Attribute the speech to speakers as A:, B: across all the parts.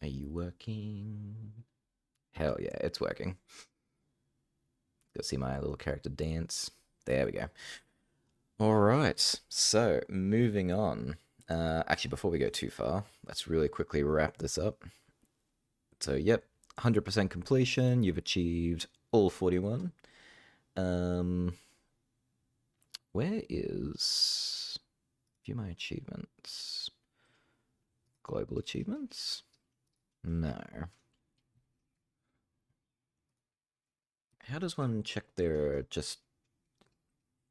A: Are you working? Hell yeah, it's working. Go see my little character dance. There we go. All right, so moving on. Actually, before we go too far, let's really quickly wrap this up. So, yep, 100% completion. You've achieved all 41. Um, where is view my achievements? Global achievements? No. How does one check their just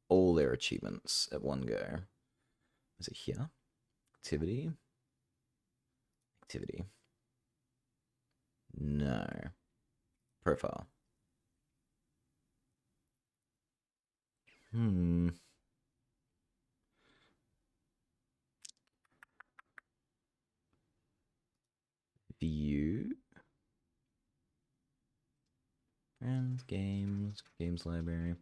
A: all their achievements at one go? Is it here? Activity? Activity. No. Profile. Hmm. View. And games. Games library.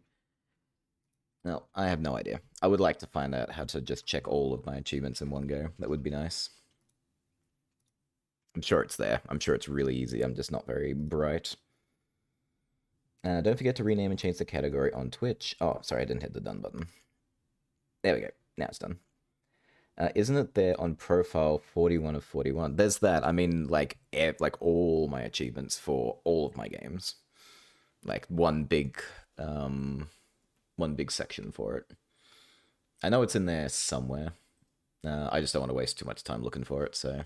A: No, I have no idea. I would like to find out how to just check all of my achievements in one go. That would be nice. I'm sure it's there. I'm sure it's really easy. I'm just not very bright. Don't forget to rename and change the category on Twitch. Oh, sorry, I didn't hit the done button. There we go. Now it's done. Isn't it there on profile 41 of 41? There's that. I mean, like all my achievements for all of my games. Like one big section for it. I know it's in there somewhere. I just don't want to waste too much time looking for it, so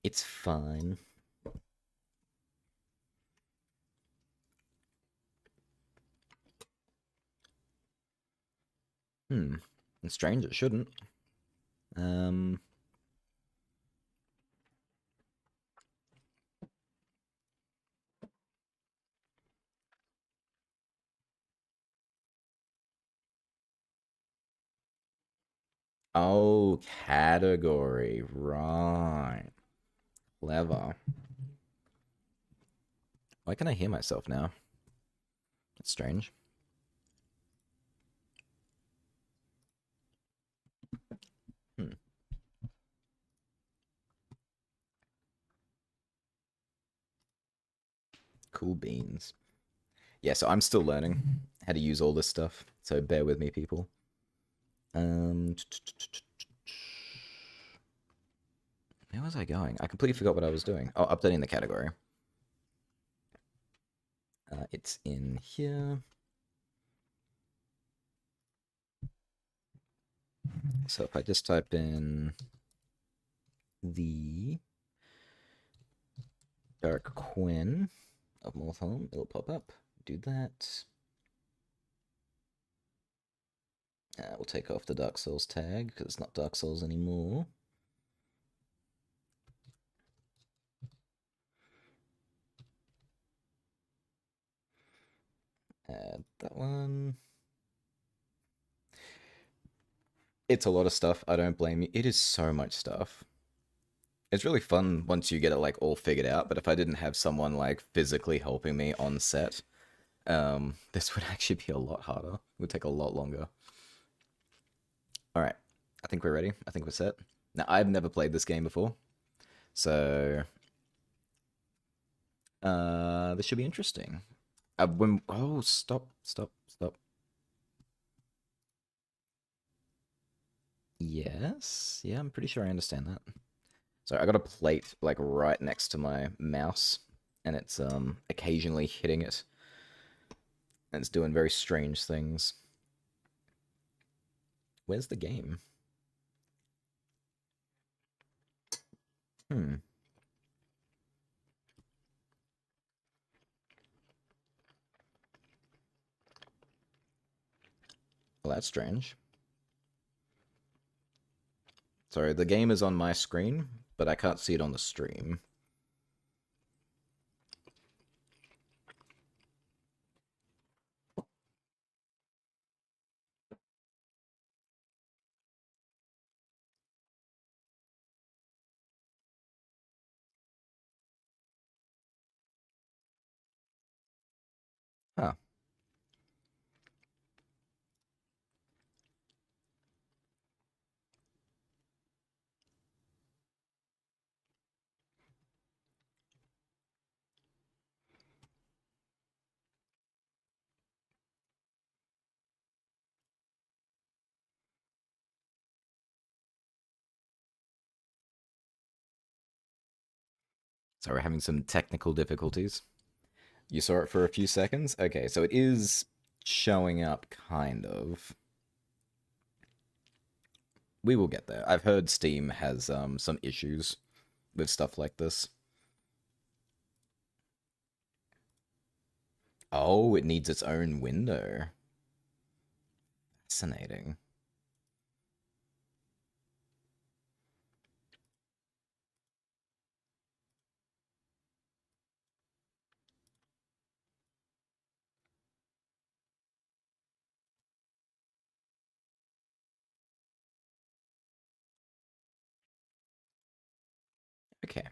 A: it's fine. Hmm. It's strange. It shouldn't. Um. Oh, category. Right. Clever. Why can I hear myself now? That's strange. Hmm. Cool beans. Yeah, so I'm still learning how to use all this stuff. So bear with me, people. Um, where was I going? I completely forgot what I was doing. Oh, updating the category. It's in here. So if I just type in the Dark Quinn of Mortholme, it'll pop up. Do that. We'll take off the Dark Souls tag because it's not Dark Souls anymore. Add that one. It's a lot of stuff. I don't blame you. It is so much stuff. It's really fun once you get it like all figured out. But if I didn't have someone like physically helping me on set, this would actually be a lot harder. It would take a lot longer. All right, I think we're ready. I think we're set. Now I've never played this game before, so this should be interesting. Oh, stop. Yes, yeah, I'm pretty sure I understand that. So I got a plate like right next to my mouse, and it's occasionally hitting it, and it's doing very strange things. Where's the game? Hmm. Well, that's strange. Sorry, the game is on my screen, but I can't see it on the stream. Huh. So we're having some technical difficulties. You saw it for a few seconds? Okay, so it is showing up, kind of. We will get there. I've heard Steam has some issues with stuff like this. Oh, it needs its own window. Fascinating. Okay,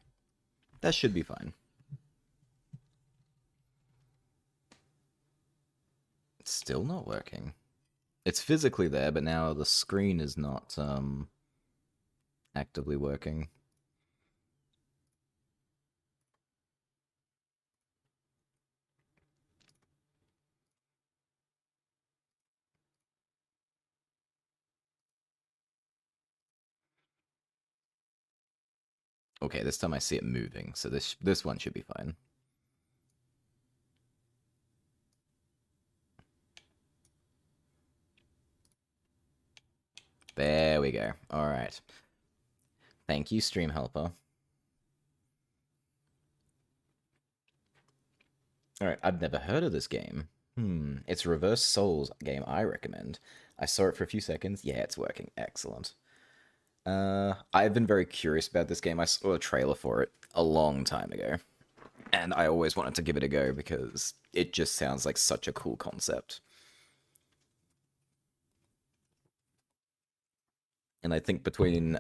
A: that should be fine. It's still not working. It's physically there, but now the screen is not actively working. Okay, this time I see it moving, so this one should be fine. There we go. All right. Thank you, Stream Helper. All right, I've never heard of this game. It's a Reverse Souls game I recommend. I saw it for a few seconds. Yeah, it's working. Excellent. I've been very curious about this game. I saw a trailer for it a long time ago, and I always wanted to give it a go because it just sounds like such a cool concept. And I think between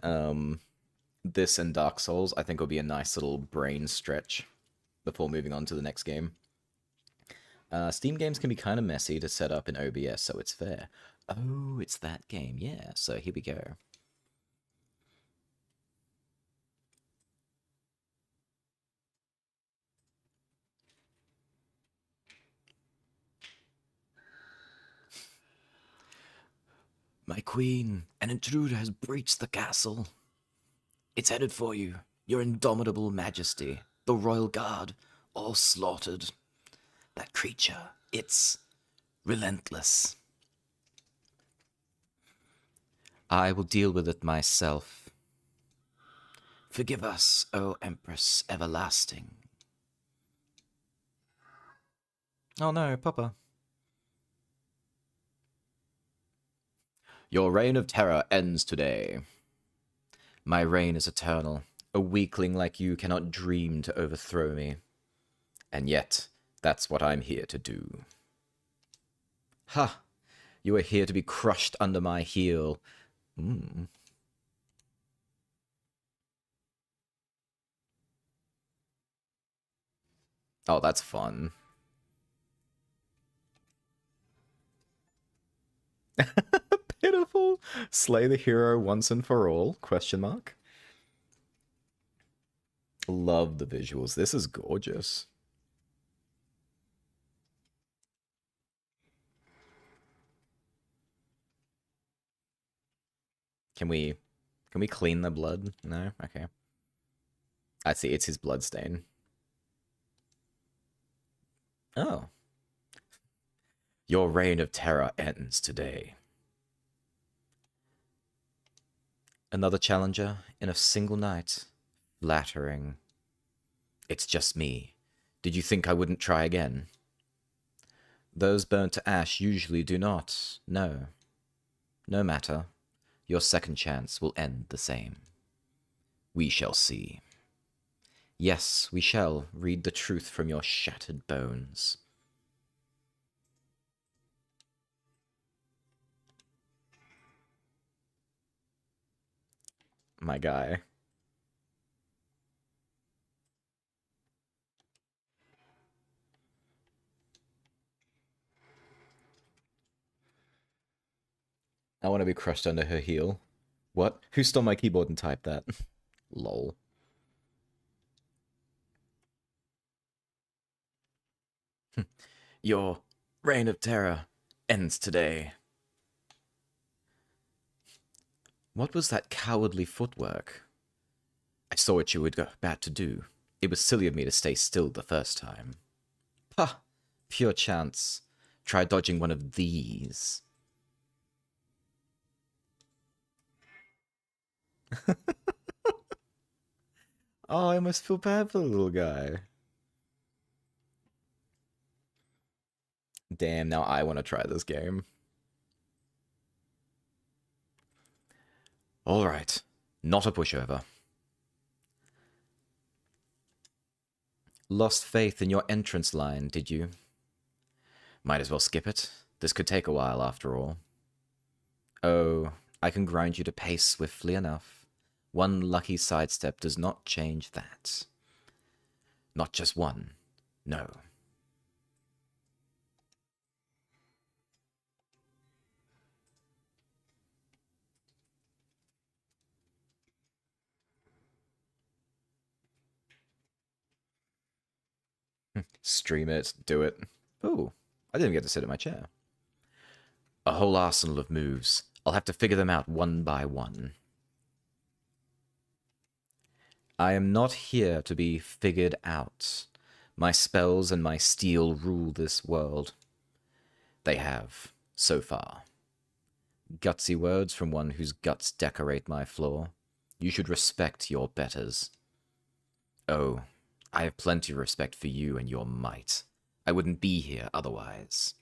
A: this and Dark Souls, I think it'll be a nice little brain stretch before moving on to the next game. Steam games can be kind of messy to set up in OBS, so it's fair. Oh, it's that game. Yeah, so here we go. My queen, an intruder has breached the castle. It's headed for you, your indomitable majesty, the royal guard, all slaughtered. That creature, it's relentless. I will deal with it myself. Forgive us, O Empress everlasting. Oh no, Papa. Your reign of terror ends today. My reign is eternal. A weakling like you cannot dream to overthrow me. And yet, that's what I'm here to do. Ha! You are here to be crushed under my heel. Oh, that's fun. Pitiful. Slay the hero once and for all? Question mark. Love the visuals. This is gorgeous. Can we clean the blood? No? Okay. I see, it's his blood stain. Oh. Your reign of terror ends today. Another challenger in a single night. Flattering. It's just me. Did you think I wouldn't try again? Those burnt to ash usually do not. No. No matter. Your second chance will end the same. We shall see. Yes, we shall read the truth from your shattered bones. My guy. I want to be crushed under her heel. What? Who stole my keyboard and typed that? Lol. Your reign of terror ends today. What was that cowardly footwork? I saw what you were about to do. It was silly of me to stay still the first time. Pah! Pure chance. Try dodging one of these. Oh, I almost feel bad for the little guy. Damn, now I want to try this game. Alright. Not a pushover. Lost faith in your entrance line, did you? Might as well skip it. This could take a while, after all. Oh, I can grind you to pace swiftly enough. One lucky sidestep does not change that. Not just one. No. Stream it. Do it. Ooh, I didn't get to sit in my chair. A whole arsenal of moves. I'll have to figure them out one by one. I am not here to be figured out. My spells and my steel rule this world. They have, so far. Gutsy words from one whose guts decorate my floor. You should respect your betters. Oh, I have plenty of respect for you and your might. I wouldn't be here otherwise.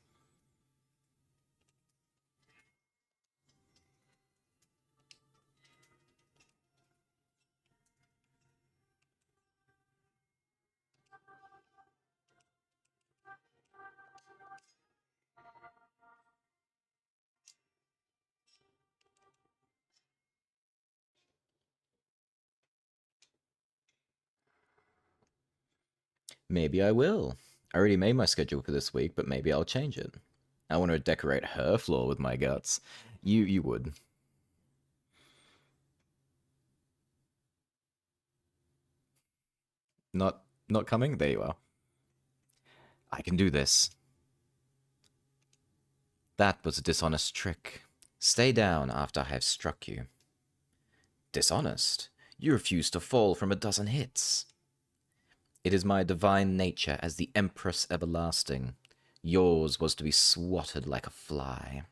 A: Maybe I will. I already made my schedule for this week, but maybe I'll change it. I want to decorate her floor with my guts. You would. Not coming? There you are. I can do this. That was a dishonest trick. Stay down after I have struck you. Dishonest? You refuse to fall from a dozen hits. It is my divine nature as the Empress Everlasting. Yours was to be swatted like a fly.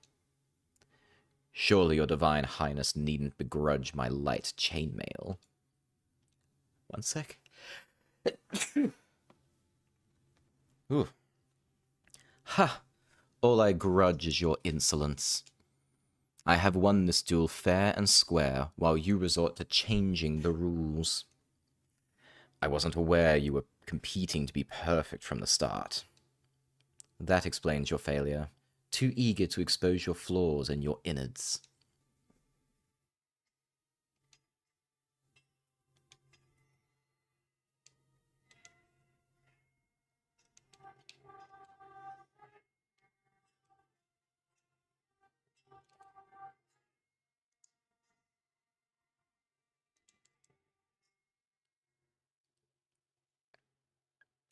A: Surely your divine highness needn't begrudge my light chainmail. One sec. Ooh. Ha! All I grudge is your insolence. I have won this duel fair and square, while you resort to changing the rules. I wasn't aware you were competing to be perfect from the start. That explains your failure. Too eager to expose your flaws and your innards.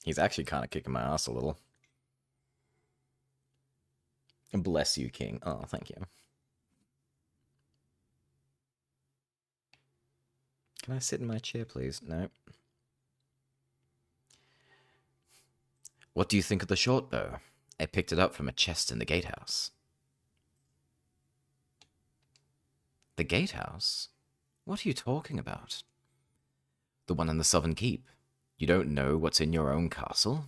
A: He's actually kind of kicking my ass a little. Bless you, King. Oh, thank you. Can I sit in my chair, please? No. What do you think of the short bow? I picked it up from a chest in the gatehouse. The gatehouse? What are you talking about? The one in the southern keep. You don't know what's in your own castle?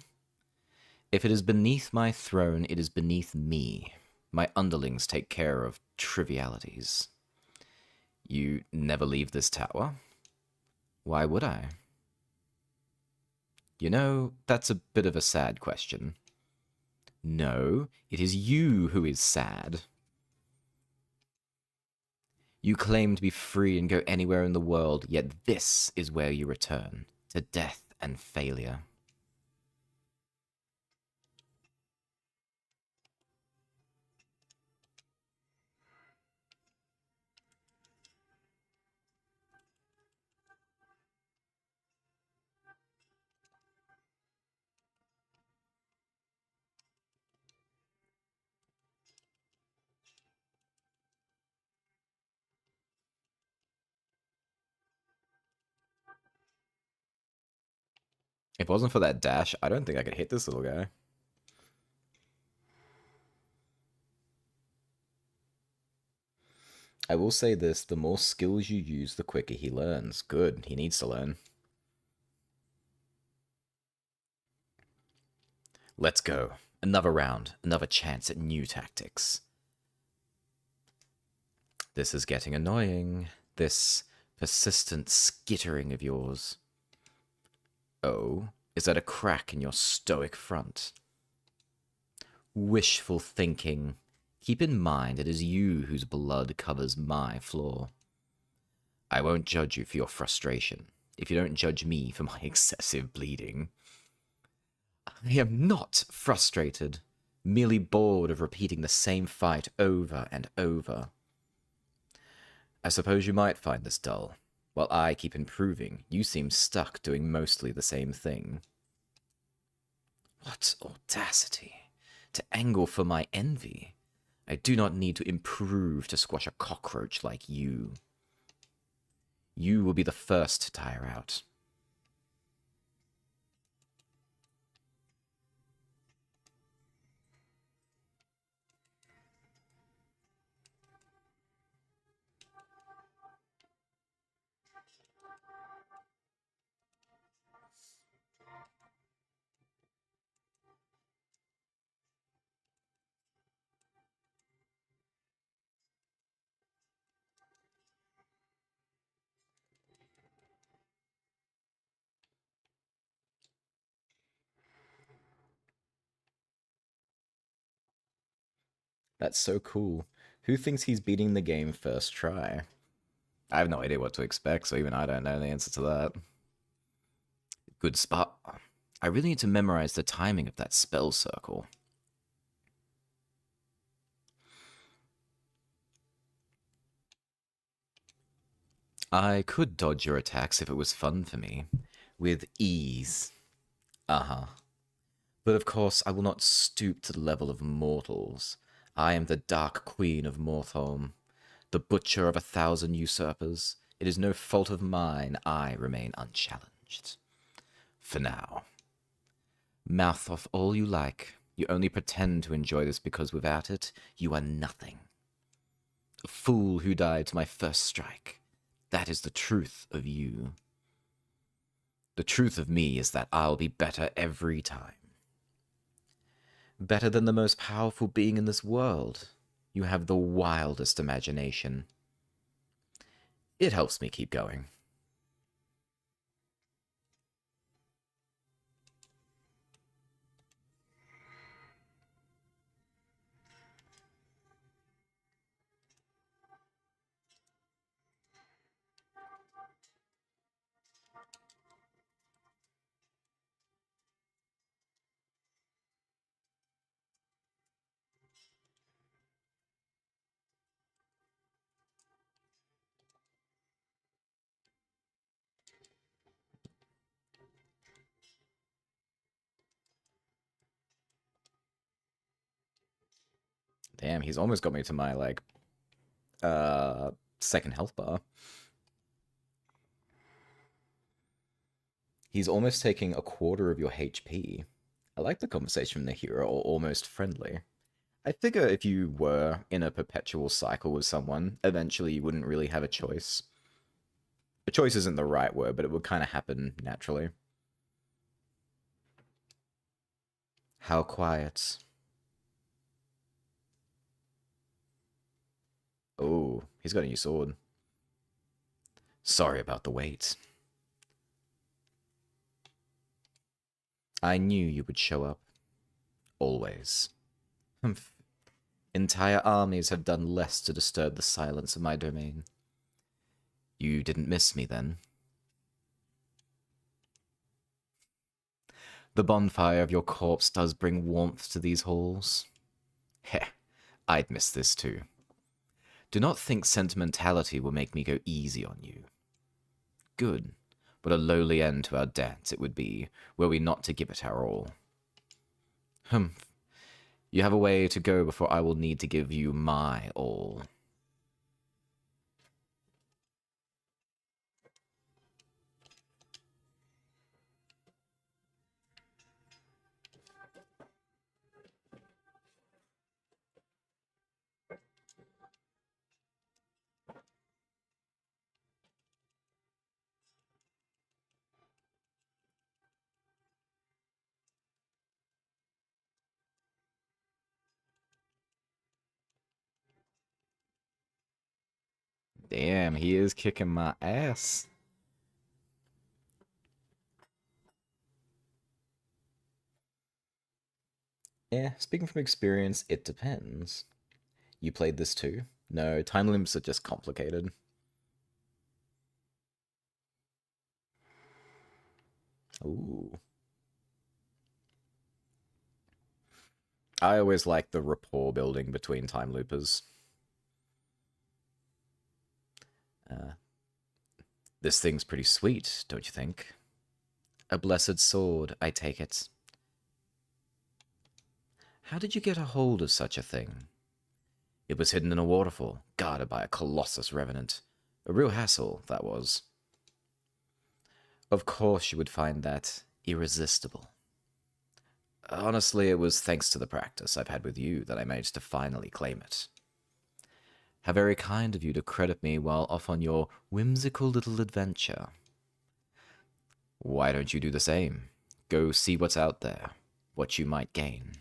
A: If it is beneath my throne, it is beneath me. My underlings take care of trivialities. You never leave this tower? Why would I? You know, that's a bit of a sad question. No, it is you who is sad. You claim to be free and go anywhere in the world, yet this is where you return, to death and failure. If it wasn't for that dash, I don't think I could hit this little guy. I will say this, the more skills you use, the quicker he learns. Good, he needs to learn. Let's go. Another round, another chance at new tactics. This is getting annoying. This persistent skittering of yours. Oh, is that a crack in your stoic front? Wishful thinking. Keep in mind it is you whose blood covers my floor. I won't judge you for your frustration, if you don't judge me for my excessive bleeding. I am not frustrated, merely bored of repeating the same fight over and over. I suppose you might find this dull. While I keep improving, you seem stuck doing mostly the same thing. What audacity! To angle for my envy. I do not need to improve to squash a cockroach like you. You will be the first to tire out. That's so cool. Who thinks he's beating the game first try? I have no idea what to expect, so even I don't know the answer to that. Good spot. I really need to memorize the timing of that spell circle. I could dodge your attacks if it was fun for me. With ease. Uh-huh. But of course, I will not stoop to the level of mortals. I am the Dark Queen of Mortholme, the butcher of 1,000 usurpers. It is no fault of mine I remain unchallenged. For now. Mouth off all you like. You only pretend to enjoy this because without it, you are nothing. A fool who died to my first strike. That is the truth of you. The truth of me is that I'll be better every time. Better than the most powerful being in this world. You have the wildest imagination. It helps me keep going. Damn, he's almost got me to my, like, second health bar. He's almost taking a quarter of your HP. I like the conversation from the hero, almost friendly. I figure if you were in a perpetual cycle with someone, eventually you wouldn't really have a choice. A choice isn't the right word, but it would kind of happen naturally. How quiet. Oh, he's got a new sword. Sorry about the wait. I knew you would show up. Always. Humph. Entire armies have done less to disturb the silence of my domain. You didn't miss me then? The bonfire of your corpse does bring warmth to these halls. Heh, I'd miss this too. Do not think sentimentality will make me go easy on you. Good. What a lowly end to our dance it would be, were we not to give it our all. Humph. You have a way to go before I will need to give you my all. Damn, he is kicking my ass. Yeah, speaking from experience, it depends. You played this too? No, time limits are just complicated. Ooh. I always like the rapport building between time loopers. Uh, this thing's pretty sweet, don't you think? A blessed sword, I take it. How did you get a hold of such a thing? It was hidden in a waterfall, guarded by a colossus revenant. A real hassle, that was. Of course you would find that irresistible. Honestly, it was thanks to the practice I've had with you that I managed to finally claim it. How very kind of you to credit me while off on your whimsical little adventure. Why don't you do the same? Go see what's out there, what you might gain.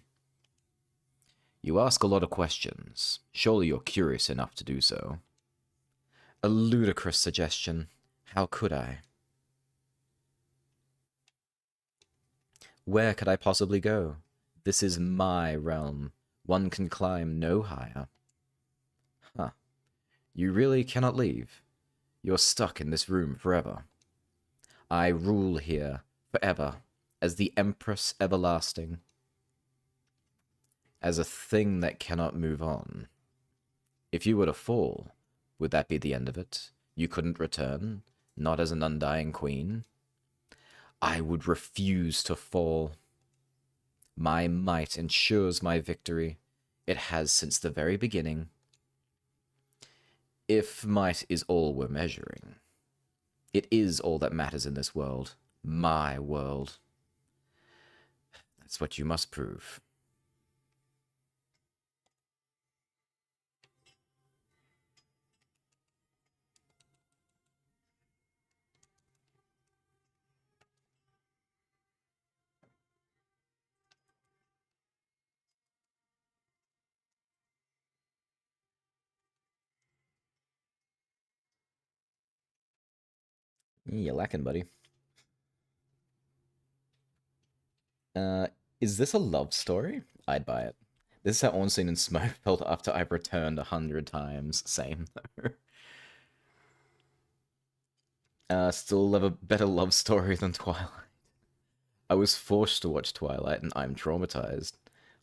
A: You ask a lot of questions. Surely you're curious enough to do so. A ludicrous suggestion. How could I? Where could I possibly go? This is my realm. One can climb no higher. Huh. You really cannot leave. You're stuck in this room forever. I rule here forever as the Empress Everlasting. As a thing that cannot move on. If you were to fall, would that be the end of it? You couldn't return? Not as an undying queen? I would refuse to fall. My might ensures my victory. It has since the very beginning. If might is all we're measuring, it is all that matters in this world. My world. That's what you must prove. You're lacking, buddy. Uh, is this a love story? I'd buy it. This is how Ornstein and Smoke felt after I've returned 100 times. Same. Still love a better love story than Twilight. I was forced to watch Twilight and I'm traumatized.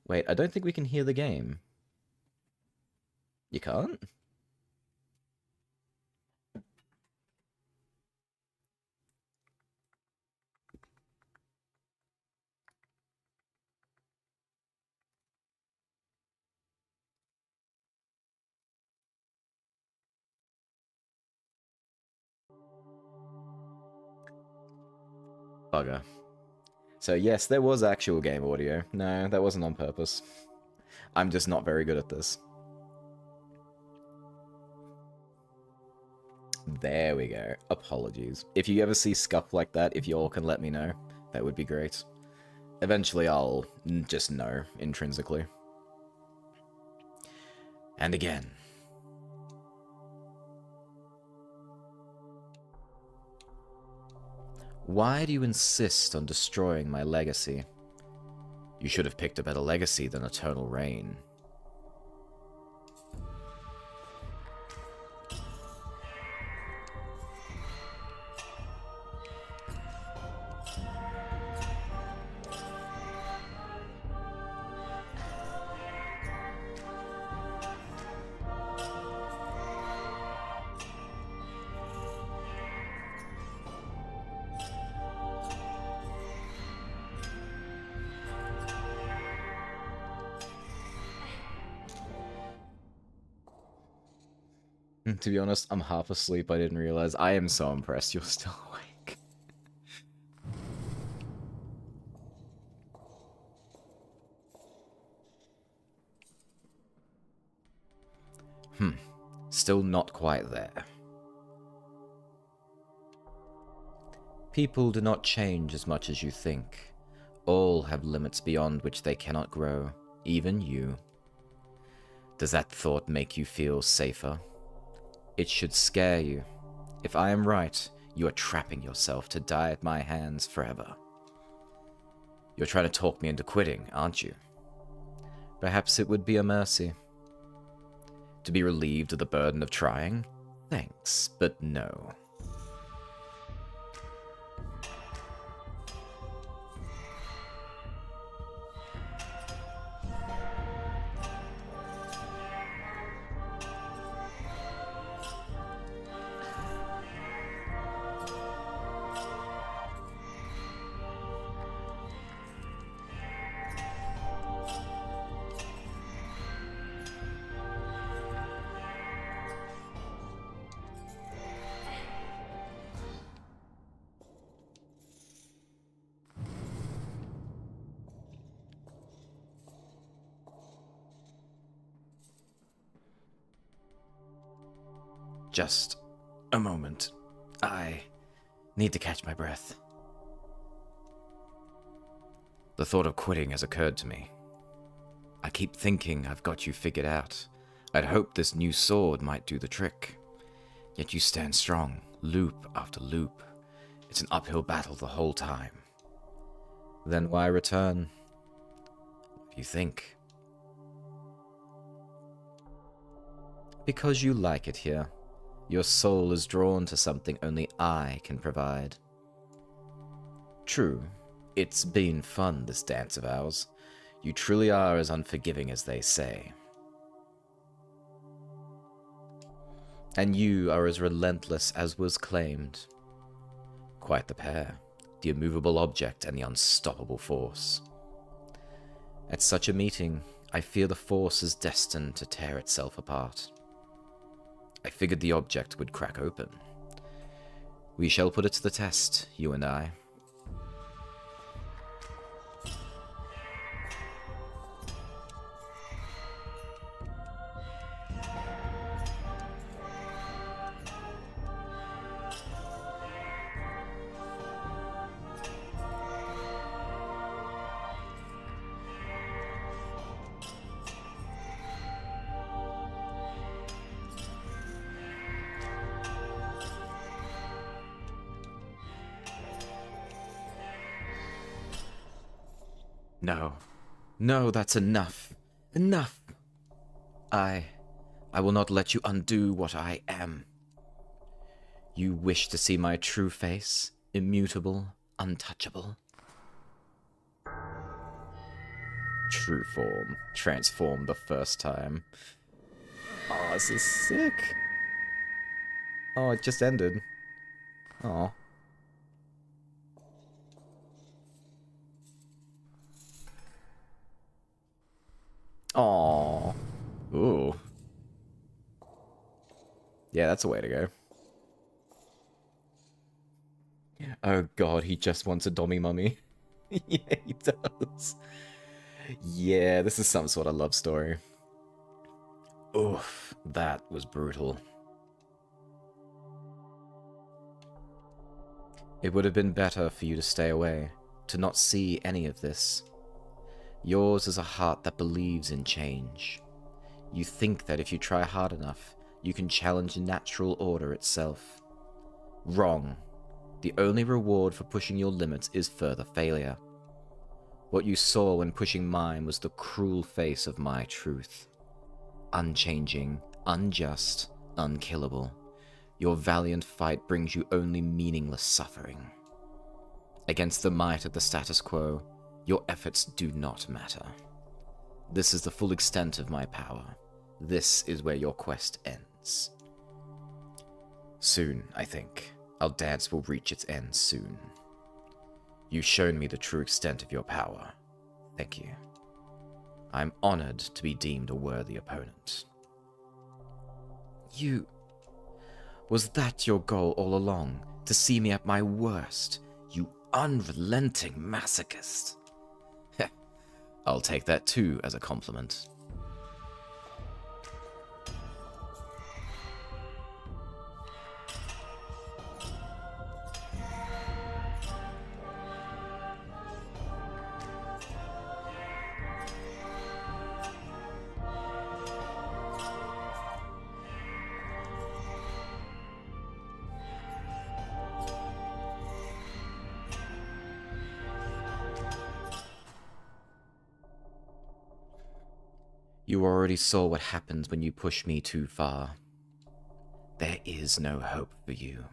A: Wait, I don't think we can hear the game. You can't? Bugger. So yes, there was actual game audio. No, that wasn't on purpose. I'm just not very good at this. There we go. Apologies. If you ever see scuff like that, if you all can let me know, that would be great. Eventually I'll just know, intrinsically. And again. Why do you insist on destroying my legacy? You should have picked a better legacy than eternal reign. To be honest, I'm half asleep. I didn't realize. I am so impressed you're still awake. Still not quite there. People do not change as much as you think. All have limits beyond which they cannot grow, even you. Does that thought make you feel safer? It should scare you. If I am right, you are trapping yourself to die at my hands forever. You're trying to talk me into quitting, aren't you? Perhaps it would be a mercy. To be relieved of the burden of trying? Thanks, but no. Just a moment. I need to catch my breath. The thought of quitting has occurred to me. I keep thinking I've got you figured out. I'd hoped this new sword might do the trick. Yet you stand strong, loop after loop. It's an uphill battle the whole time. Then why return? What do you think? Because you like it here. Your soul is drawn to something only I can provide. True, it's been fun, this dance of ours. You truly are as unforgiving as they say. And you are as relentless as was claimed. Quite the pair, the immovable object and the unstoppable force. At such a meeting, I fear the force is destined to tear itself apart. I figured the object would crack open. We shall put it to the test, you and I. No. No, that's enough. Enough. I will not let you undo what I am. You wish to see my true face, immutable, untouchable. True form, transformed the first time. Oh, this is sick. Oh, it just ended. Oh. Oh. Ooh. Yeah, that's a way to go. Oh god, he just wants a Dommy Mummy. Yeah, he does. Yeah, this is some sort of love story. Oof, that was brutal. It would have been better for you to stay away, to not see any of this. Yours is a heart that believes in change. You think that if you try hard enough, you can challenge natural order itself. Wrong. The only reward for pushing your limits is further failure. What you saw when pushing mine was the cruel face of my truth. Unchanging, unjust, unkillable. Your valiant fight brings you only meaningless suffering. Against the might of the status quo, your efforts do not matter. This is the full extent of my power. This is where your quest ends. Soon, I think. Our dance will reach its end soon. You've shown me the true extent of your power. Thank you. I'm honored to be deemed a worthy opponent. Was that your goal all along? To see me at my worst? You unrelenting masochist. Heh, I'll take that too as a compliment. You already saw what happens when you push me too far. There is no hope for you.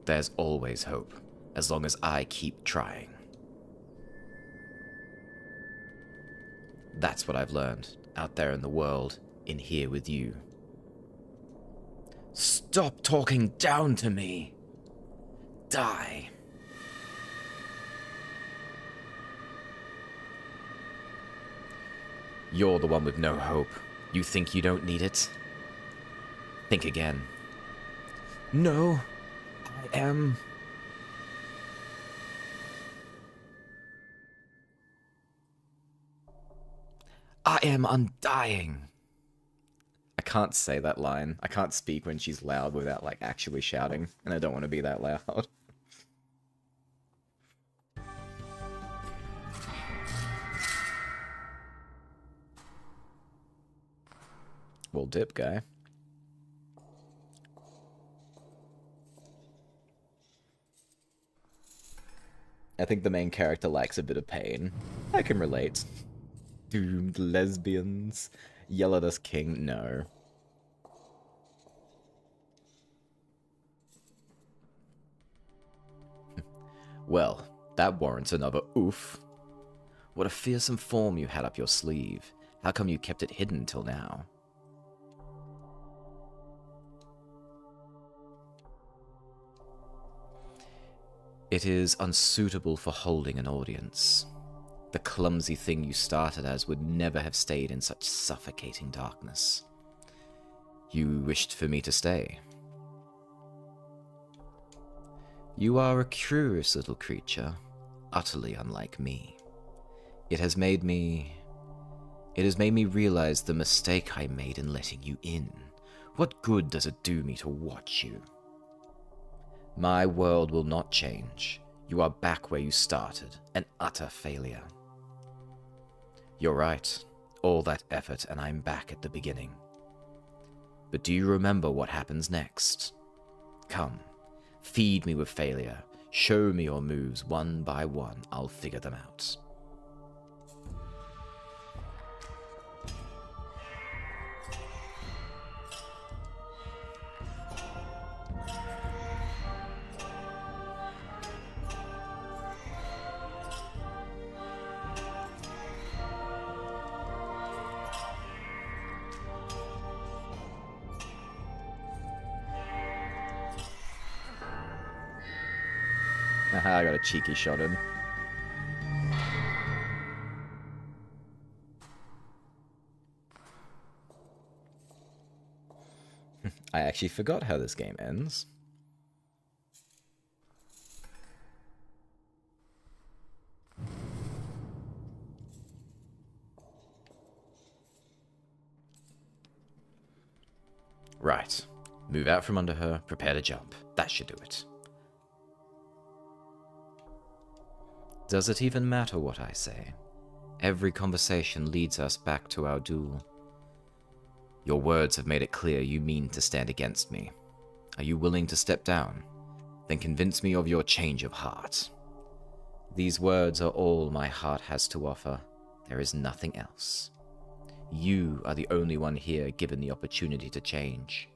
A: There's always hope, as long as I keep trying. That's what I've learned, out there in the world, in here with you. Stop talking down to me! Die! You're the one with no hope. You think you don't need it? Think again. No, I am... I am undying. I can't say that line. I can't speak when she's loud without, like, actually shouting. And I don't want to be that loud. Well, dip, guy. I think the main character likes a bit of pain. I can relate. Doomed lesbians. Yell at us, king. No. Well, that warrants another oof. What a fearsome form you had up your sleeve. How come you kept it hidden till now? It is unsuitable for holding an audience. The clumsy thing you started as would never have stayed in such suffocating darkness. You wished for me to stay. You are a curious little creature, utterly unlike me. It has made me realize the mistake I made in letting you in. What good does it do me to watch you? My world will not change. You are back where you started, an utter failure. You're right. All that effort and I'm back at the beginning. But do you remember what happens next? Come, feed me with failure. Show me your moves one by one. I'll figure them out. Aha, I got a cheeky shot in. I actually forgot how this game ends. Right. Move out from under her, prepare to jump. That should do it. Does it even matter what I say? Every conversation leads us back to our duel. Your words have made it clear you mean to stand against me. Are you willing to step down? Then convince me of your change of heart. These words are all my heart has to offer. There is nothing else. You are the only one here given the opportunity to change.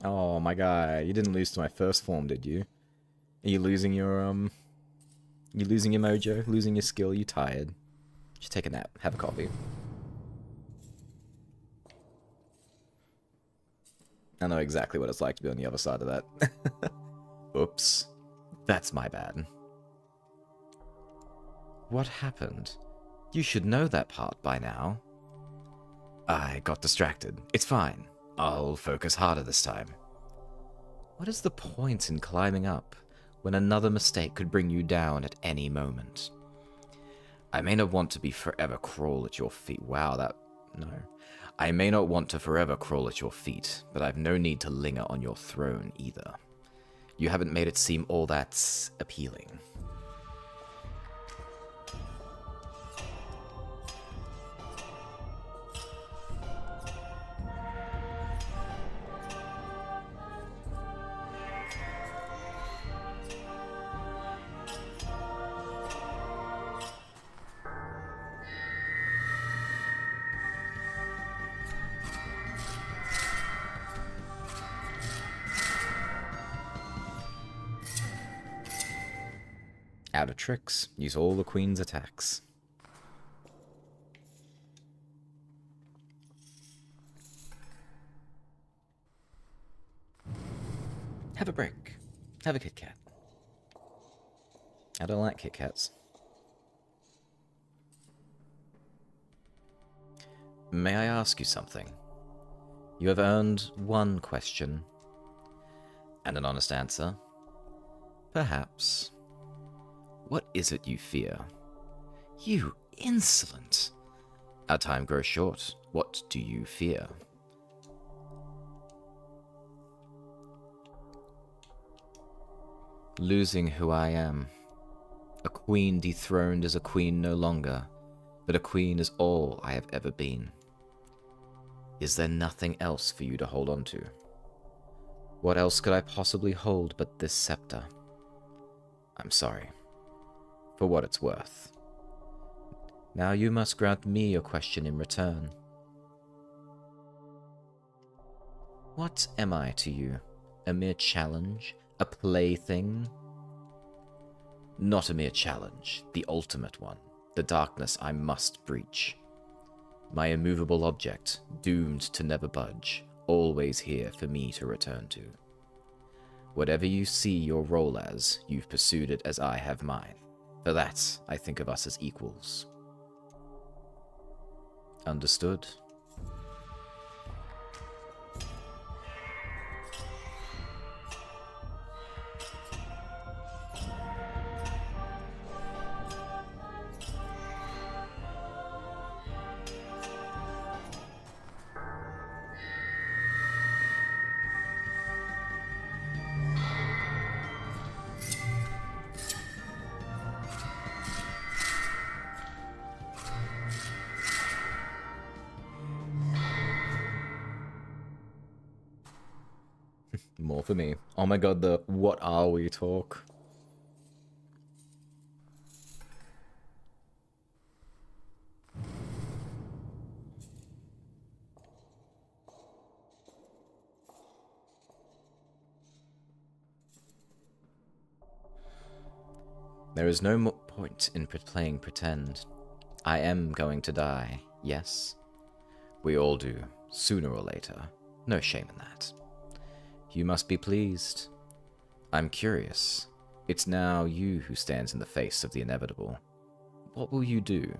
A: Oh my god, you didn't lose to my first form, did you? Are you losing your, you losing your mojo? Losing your skill? You tired? Just take a nap. Have a coffee. I know exactly what it's like to be on the other side of that. Oops. That's my bad. What happened? You should know that part by now. I got distracted. It's fine. I'll focus harder this time. What is the point in climbing up when another mistake could bring you down at any moment? I may not want to be forever crawl at your feet. Wow, no. I may not want to forever crawl at your feet, but I've no need to linger on your throne either. You haven't made it seem all that appealing. Out of tricks. Use all the queen's attacks. Have a break. Have a Kit Kat. I don't like Kit Kats. May I ask you something? You have earned one question. And an honest answer. Perhaps. What is it you fear? You insolent! Our time grows short. What do you fear? Losing who I am. A queen dethroned is a queen no longer, but a queen is all I have ever been. Is there nothing else for you to hold on to? What else could I possibly hold but this scepter? I'm sorry. For what it's worth. Now you must grant me a question in return. What am I to you? A mere challenge? A plaything? Not a mere challenge, the ultimate one. The darkness I must breach. My immovable object, doomed to never budge, always here for me to return to. Whatever you see your role as, you've pursued it as I have mine. For that, I think of us as equals. Understood. More for me. Oh my god, the what are we talk. There is no more point in playing pretend. I am going to die, yes? We all do, sooner or later. No shame in that. You must be pleased. I'm curious. It's now you who stands in the face of the inevitable. What will you do?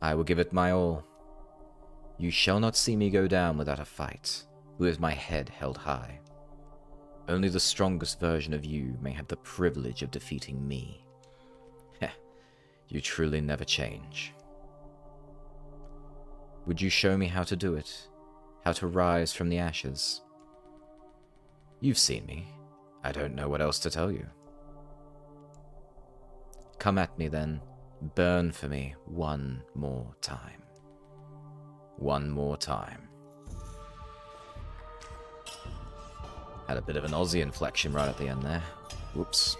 A: I will give it my all. You shall not see me go down without a fight, with my head held high. Only the strongest version of you may have the privilege of defeating me. Heh, you truly never change. Would you show me how to do it? How to rise from the ashes? You've seen me. I don't know what else to tell you. Come at me then. Burn for me one more time. One more time. Had a bit of an Aussie inflection right at the end there. Whoops.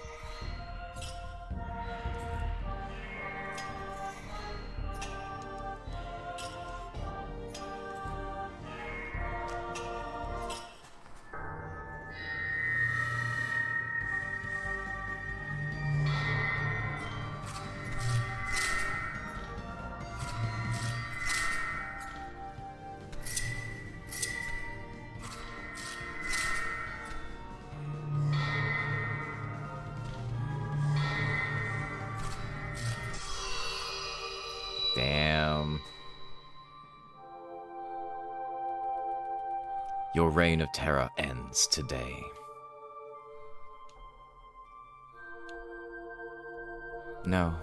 A: Damn. Your reign of terror ends today. No,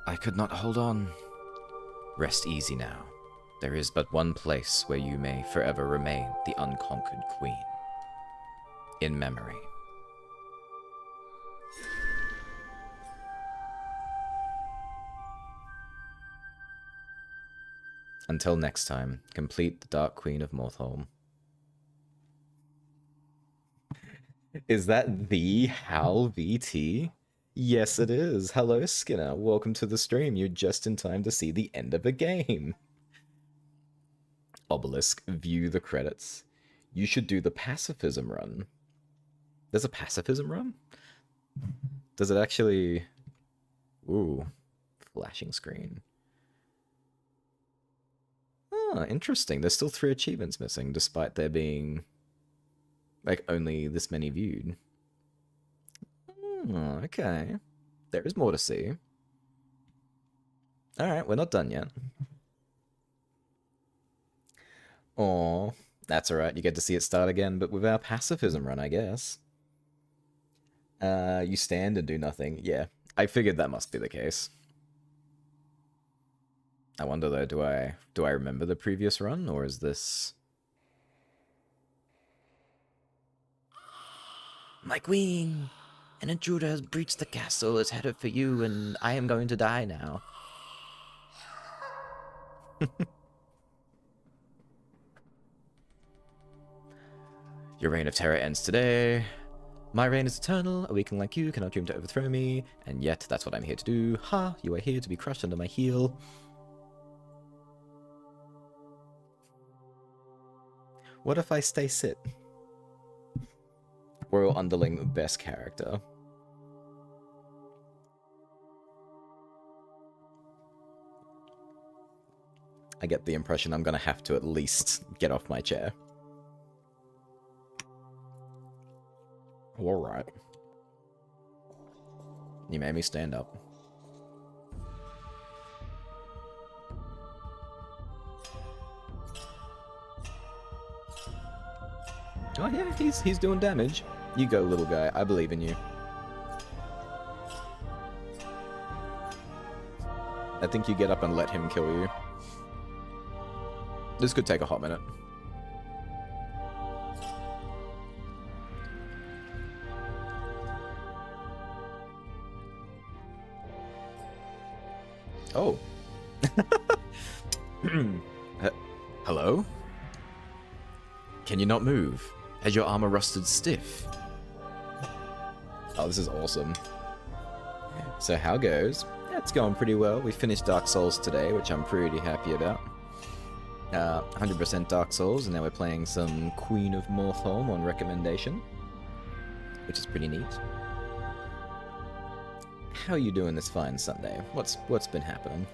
A: I could not hold on. Rest easy now. There is but one place where you may forever remain the unconquered queen. in memory. Until next time, complete the Dark Queen of Mortholme. Is that the Hal VT? Yes, it is. Hello, Skinner. Welcome to the stream. You're just in time to see the end of a game. Obelisk, view the credits. You should do the pacifism run. There's a pacifism run? Does it actually... Ooh, flashing screen. Oh, interesting. There's still 3 achievements missing, despite there being, like, only this many viewed. Oh, okay. There is more to see. Alright, we're not done yet. Aw, that's alright. You get to see it start again, but with our pacifism run, I guess. You stand and do nothing. Yeah, I figured that must be the case. I wonder though, do I remember the previous run, or is this... My queen! An intruder has breached the castle, is headed for you, and I am going to die now. Your reign of terror ends today. My reign is eternal, a weakling like you cannot dream to overthrow me, and yet that's what I'm here to do. Ha, you are here to be crushed under my heel. What if I stay sit? Royal Underling best character. I get the impression I'm gonna have to at least get off my chair. Alright. You made me stand up. Oh yeah, he's doing damage. You go, little guy. I believe in you. I think you get up and let him kill you. This could take a hot minute. Oh. Hello? Can you not move? Has your armor rusted stiff? Oh, this is awesome. So how goes? Yeah, it's going pretty well. We finished Dark Souls today, which I'm pretty happy about. 100% Dark Souls, and now we're playing some Queen of Mortholme on recommendation, which is pretty neat. How are you doing this fine Sunday? What's been happening?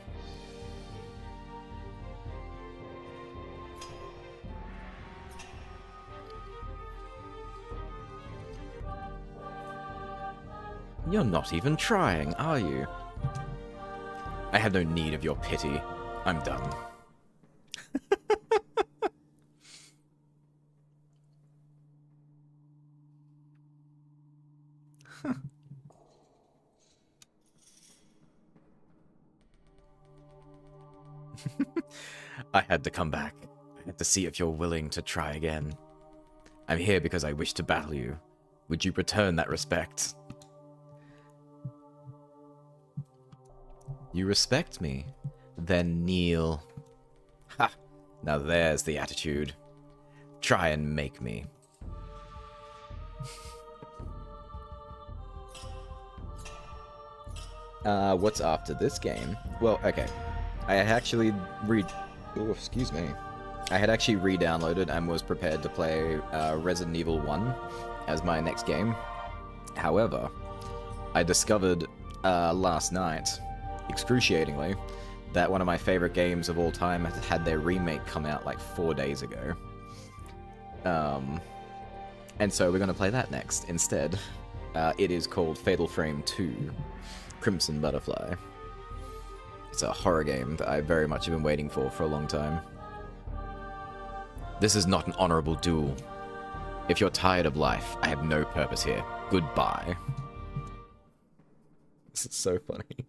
A: You're not even trying, are you? I have no need of your pity. I'm done. I had to come back. I had to see if you're willing to try again. I'm here because I wish to battle you. Would you return that respect? You respect me? Then kneel. Ha! Now there's the attitude. Try and make me. What's after this game? Well, okay. I had actually oh, excuse me. I had actually re-downloaded and was prepared to play Resident Evil 1 as my next game. However, I discovered last night, excruciatingly, that one of my favorite games of all time had their remake come out like 4 days ago. And so we're going to play that next instead. It is called Fatal Frame 2, Crimson Butterfly. It's a horror game that I very much have been waiting for a long time. This is not an honorable duel. If you're tired of life, I have no purpose here. Goodbye. This is so funny.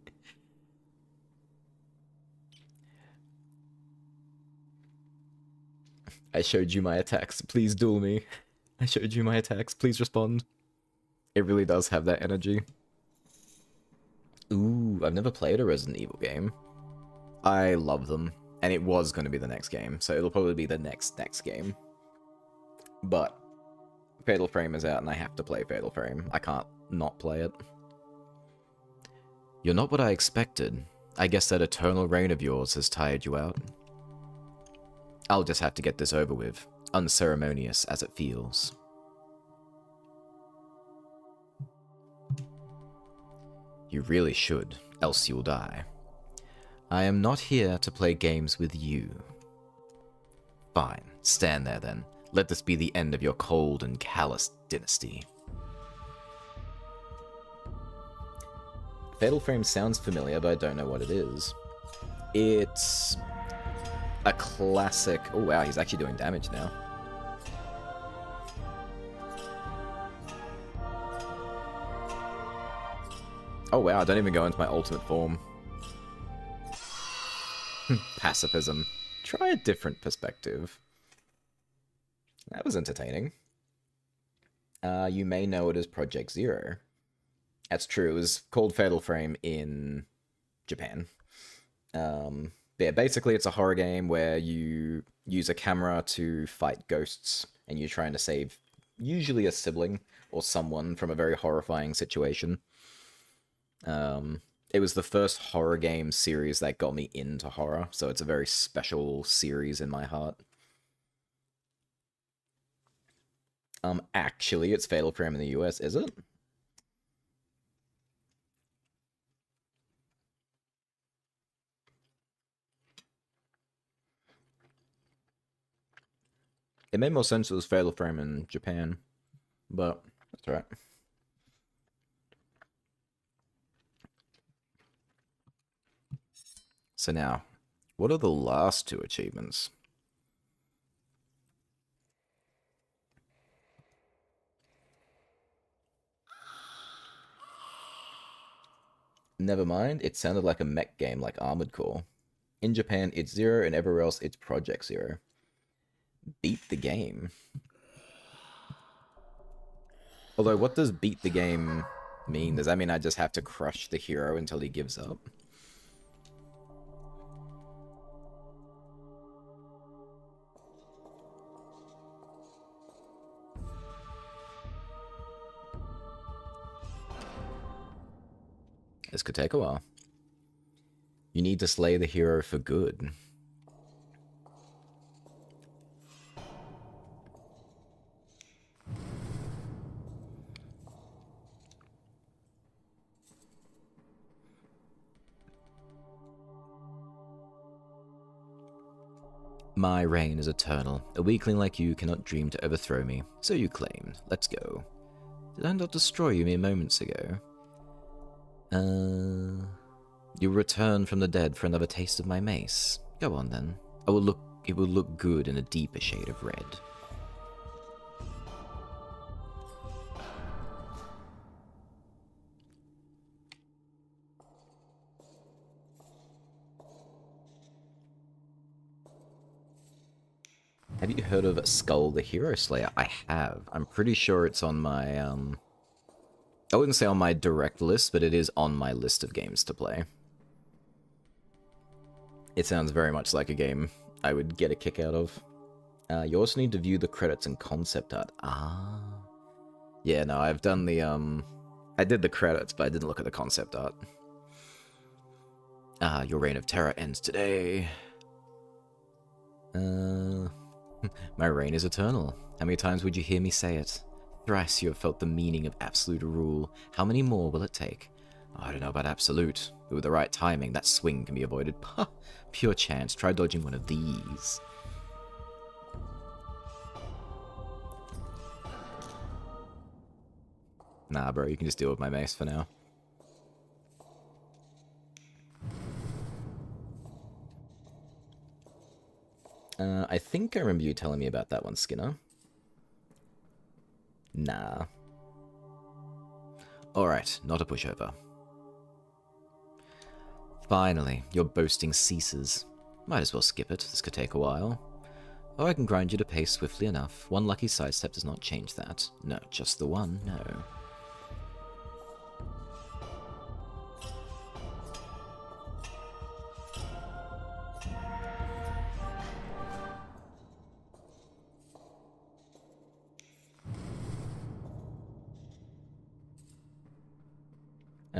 A: I showed you my attacks. Please duel me. I showed you my attacks. Please respond. It really does have that energy. Ooh, I've never played a Resident Evil game. I love them. And it was going to be the next game, so it'll probably be the next game. But Fatal Frame is out and I have to play Fatal Frame. I can't not play it. You're not what I expected. I guess that eternal reign of yours has tired you out. I'll just have to get this over with, unceremonious as it feels. You really should, else you'll die. I am not here to play games with you. Fine, stand there then. Let this be the end of your cold and callous dynasty. Fatal Frame sounds familiar, but I don't know what it is. It's a classic... Oh wow, he's actually doing damage now. Oh wow, I don't even go into my ultimate form. Pacifism. Try a different perspective. That was entertaining. You may know it as Project Zero. That's true, it was called Fatal Frame in Japan. Yeah, basically it's a horror game where you use a camera to fight ghosts, and you're trying to save usually a sibling or someone from a very horrifying situation. It was the first horror game series that got me into horror, so it's a very special series in my heart. Actually, it's Fatal Frame in the US, is it? It made more sense it was Fatal Frame in Japan, but that's alright. So now, what are the last two achievements? Never mind, it sounded like a mech game like Armored Core. In Japan, it's Zero, and everywhere else, it's Project Zero. Beat the game. Although, what does beat the game mean? Does that mean I just have to crush the hero until he gives up? This could take a while. You need to slay the hero for good. My reign is eternal. A weakling like you cannot dream to overthrow me. So you claimed. Let's go. Did I not destroy you mere moments ago? You return from the dead for another taste of my mace. Go on then. It will look good in a deeper shade of red. Have you heard of Skull the Hero Slayer? I have. I'm pretty sure it's on my, I wouldn't say on my direct list, but it is on my list of games to play. It sounds very much like a game I would get a kick out of. You also need to view the credits and concept art. Ah. Yeah, no, I've done the, I did the credits, but I didn't look at the concept art. Ah, your reign of terror ends today. My reign is eternal. How many times would you hear me say it? Thrice you have felt the meaning of absolute rule. How many more will it take? Oh, I don't know about absolute, but with the right timing, that swing can be avoided. Pure chance. Try dodging one of these. Nah, bro, you can just deal with my mace for now. I think I remember you telling me about that one, Skinner. Nah. Alright, not a pushover. Finally, your boasting ceases. Might as well skip it, this could take a while. Oh, I can grind you to pace swiftly enough. One lucky sidestep does not change that. No, just the one, no.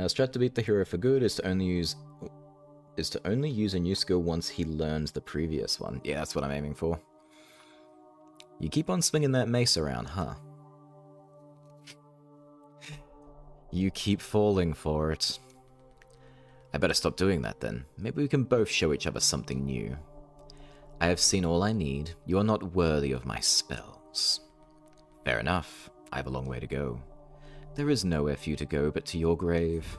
A: Strat to beat the hero for good is to only use a new skill once he learns the previous one. Yeah, that's what I'm aiming for. You keep on swinging that mace around, huh? You keep falling for it. I better stop doing that then. Maybe we can both show each other something new. I have seen all I need. You are not worthy of my spells. Fair enough. I have a long way to go. There is nowhere for you to go but to your grave.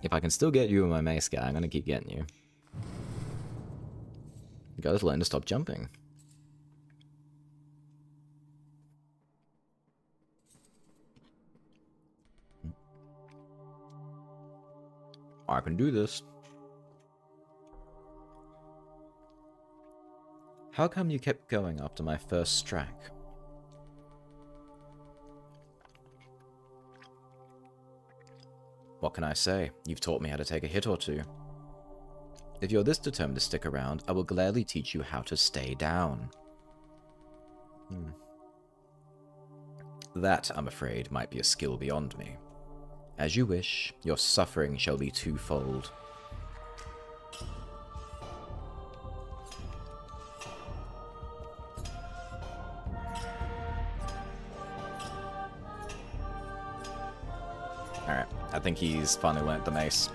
A: If I can still get you with my mace guy, I'm gonna keep getting you. You gotta learn to stop jumping. I can do this. How come you kept going after my first strike? What can I say? You've taught me how to take a hit or two. If you're this determined to stick around, I will gladly teach you how to stay down. That, I'm afraid, might be a skill beyond me. As you wish, your suffering shall be twofold. Alright, I think he's finally learnt the mace.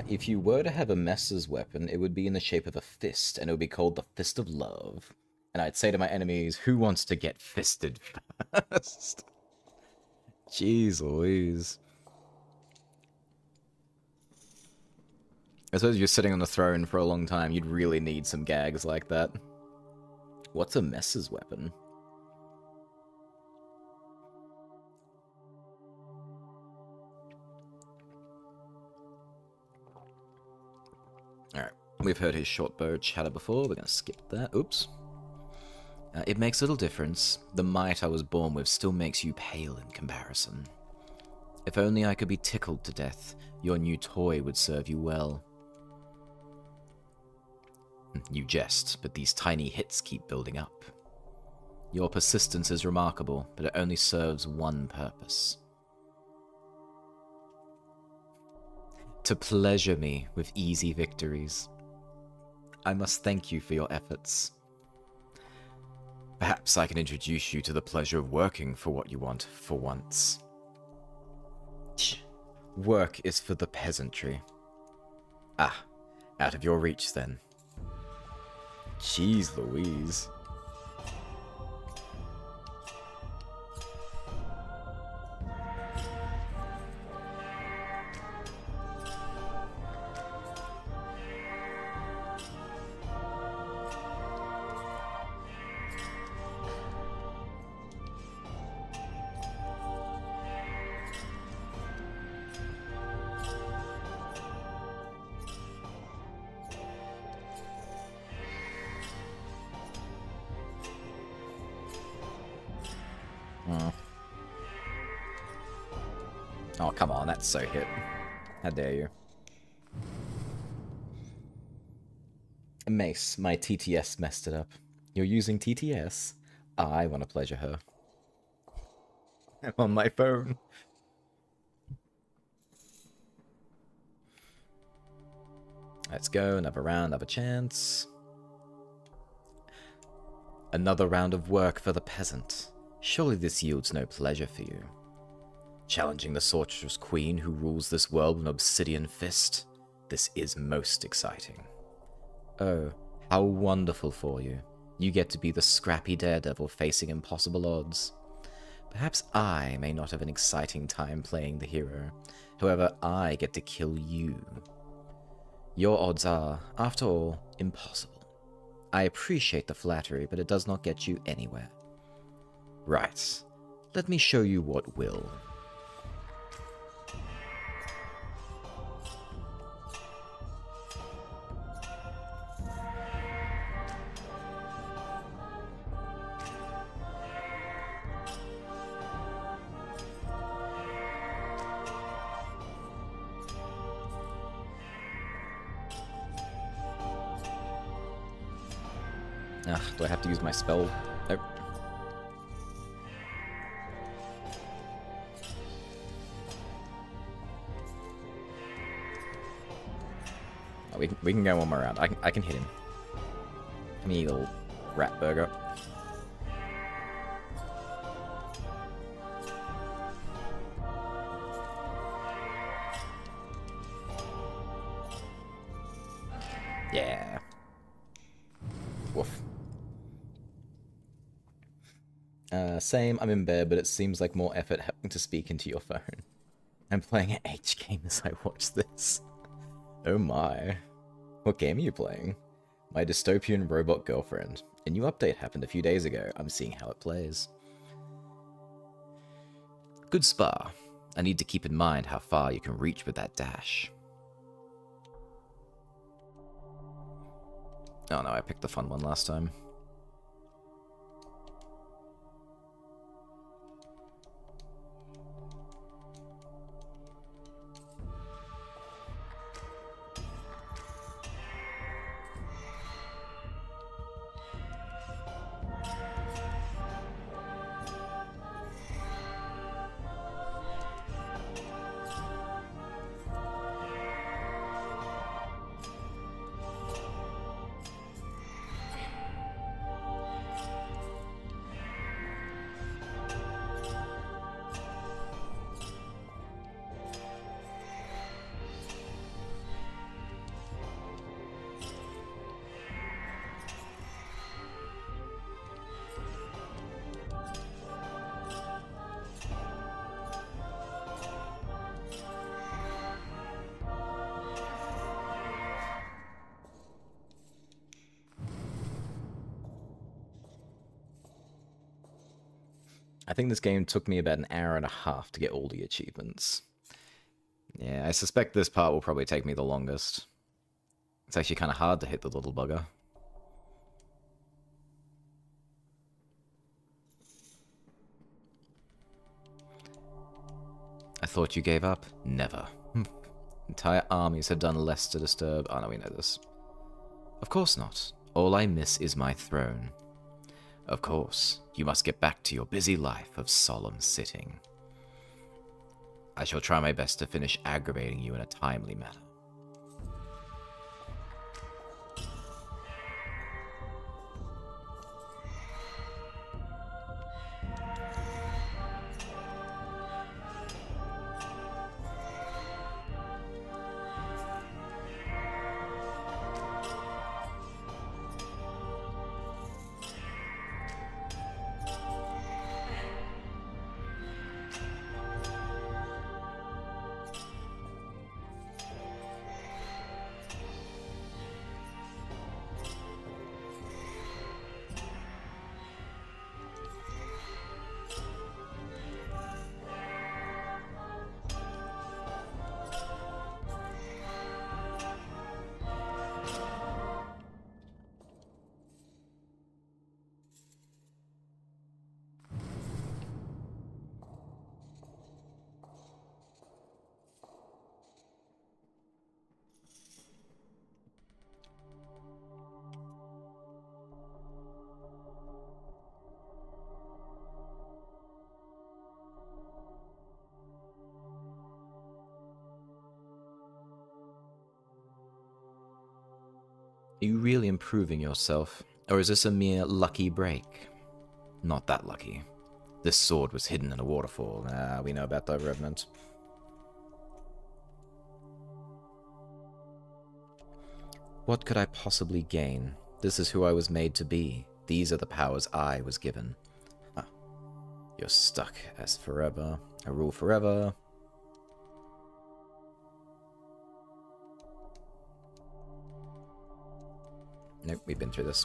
A: If you were to have a Messer's weapon, it would be in the shape of a fist, and it would be called the Fist of Love. And I'd say to my enemies, who wants to get fisted first? Jeez Louise. I suppose if you're sitting on the throne for a long time, you'd really need some gags like that. What's a Messer's weapon? Alright, we've heard his short bow chatter before, we're gonna skip that. Oops. It makes little difference. The might I was born with still makes you pale in comparison. If only I could be tickled to death, your new toy would serve you well. You jest, but these tiny hits keep building up. Your persistence is remarkable, but it only serves one purpose. To pleasure me with easy victories. I must thank you for your efforts. Perhaps I can introduce you to the pleasure of working for what you want for once. Work is for the peasantry. Ah, out of your reach then. Jeez Louise. Oh, come on, that's so hit. How dare you. Mace, my TTS messed it up. You're using TTS? I want to pleasure her. I'm on my phone. Let's go, another round, another chance. Another round of work for the peasant. Surely this yields no pleasure for you. Challenging the sorceress queen who rules this world with an obsidian fist. This is most exciting. Oh, how wonderful for you. You get to be the scrappy daredevil facing impossible odds. Perhaps I may not have an exciting time playing the hero. However, I get to kill you. Your odds are, after all, impossible. I appreciate the flattery, but it does not get you anywhere. Right. Let me show you what will. Ugh, do I have to use my spell? Nope. Oh, we can go one more round. I can hit him. Come here, you little rat burger. Yeah. Woof. Same, I'm in bed, but it seems like more effort having to speak into your phone. I'm playing an H game as I watch this. Oh my. What game are you playing? My dystopian robot girlfriend. A new update happened a few days ago. I'm seeing how it plays. Good spar. I need to keep in mind how far you can reach with that dash. Oh no, I picked the fun one last time. I think this game took me about an hour and a half to get all the achievements. Yeah, I suspect this part will probably take me the longest. It's actually kind of hard to hit the little bugger. I thought you gave up? Never. Entire armies have done less to disturb... Oh no, we know this. Of course not. All I miss is my throne. Of course, you must get back to your busy life of solemn sitting. I shall try my best to finish aggravating you in a timely manner. Are you really improving yourself? Or is this a mere lucky break? Not that lucky. This sword was hidden in a waterfall. Ah, we know about that, Revenant. What could I possibly gain? This is who I was made to be. These are the powers I was given. Huh. You're stuck as forever. I rule forever. Nope, we've been through this.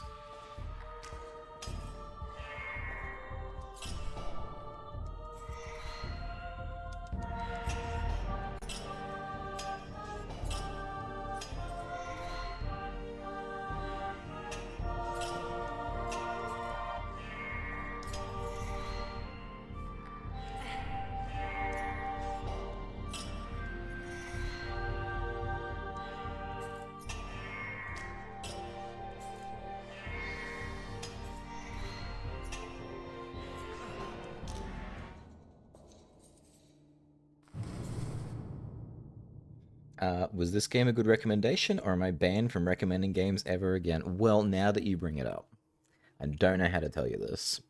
A: Was this game a good recommendation, or am I banned from recommending games ever again? Well, now that you bring it up, I don't know how to tell you this.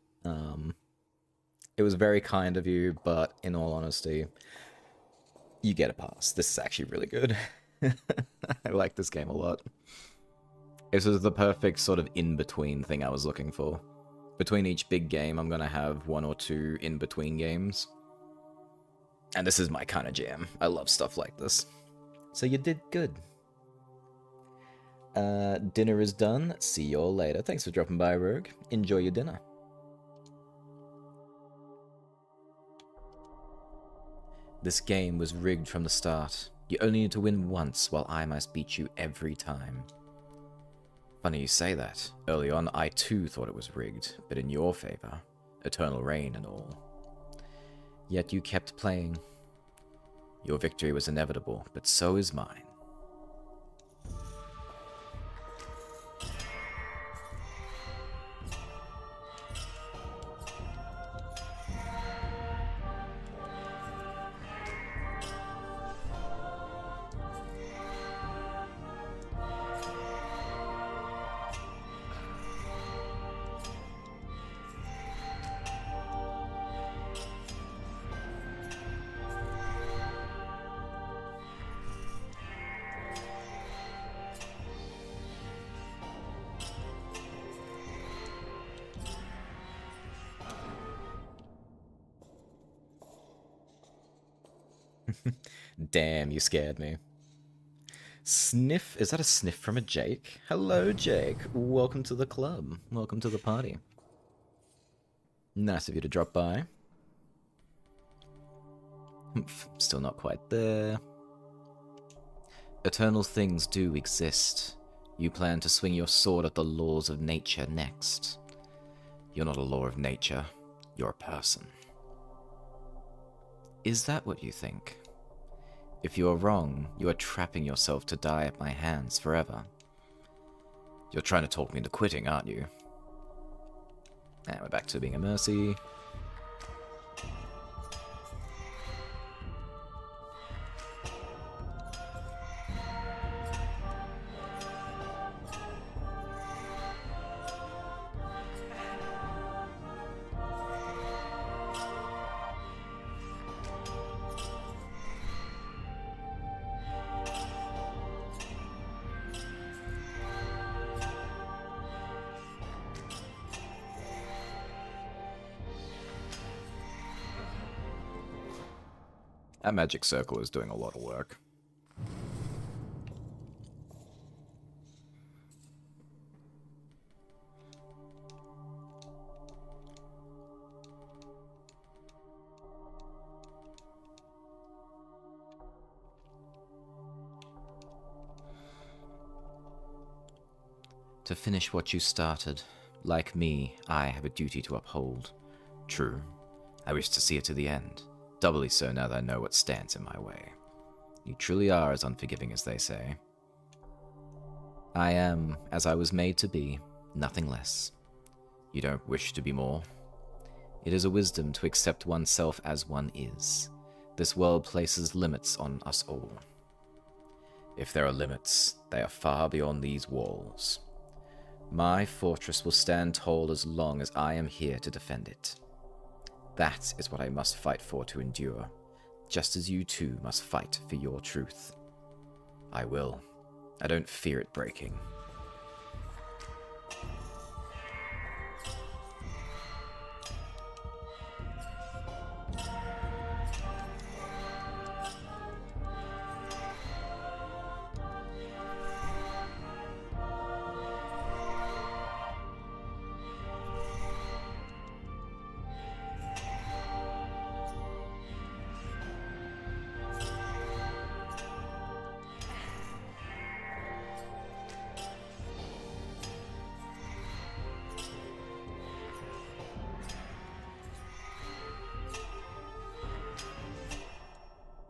A: It was very kind of you, but in all honesty, you get a pass. This is actually really good. I like this game a lot. This was the perfect sort of in-between thing I was looking for. Between each big game, I'm going to have one or two in-between games. And this is my kind of jam. I love stuff like this. So you did good. Dinner is done. See you all later. Thanks for dropping by, Rogue. Enjoy your dinner. This game was rigged from the start. You only need to win once, while I must beat you every time. Funny you say that. Early on, I too thought it was rigged, but in your favor. Eternal reign and all. Yet you kept playing. Your victory was inevitable, but so is mine. Damn, you scared me. Sniff? Is that a sniff from a Jake? Hello, Jake. Welcome to the club. Welcome to the party. Nice of you to drop by. Still not quite there. Eternal things do exist. You plan to swing your sword at the laws of nature next. You're not a law of nature. You're a person. Is that what you think? If you are wrong, you are trapping yourself to die at my hands forever. You're trying to talk me into quitting, aren't you? And we're back to being a mercy. That magic circle is doing a lot of work. To finish what you started. Like me, I have a duty to uphold. True. I wish to see it to the end. Doubly so now that I know what stands in my way. You truly are as unforgiving as they say. I am, as I was made to be, nothing less. You don't wish to be more? It is a wisdom to accept oneself as one is. This world places limits on us all. If there are limits, they are far beyond these walls. My fortress will stand tall as long as I am here to defend it. That is what I must fight for to endure, just as you too must fight for your truth. I will. I don't fear it breaking.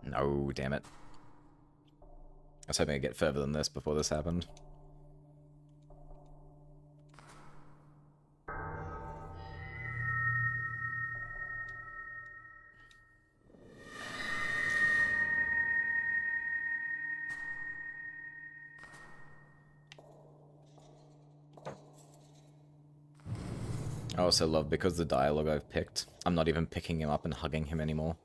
A: No, damn it. I was hoping I'd get further than this before this happened. I also love, because the dialogue I've picked, I'm not even picking him up and hugging him anymore.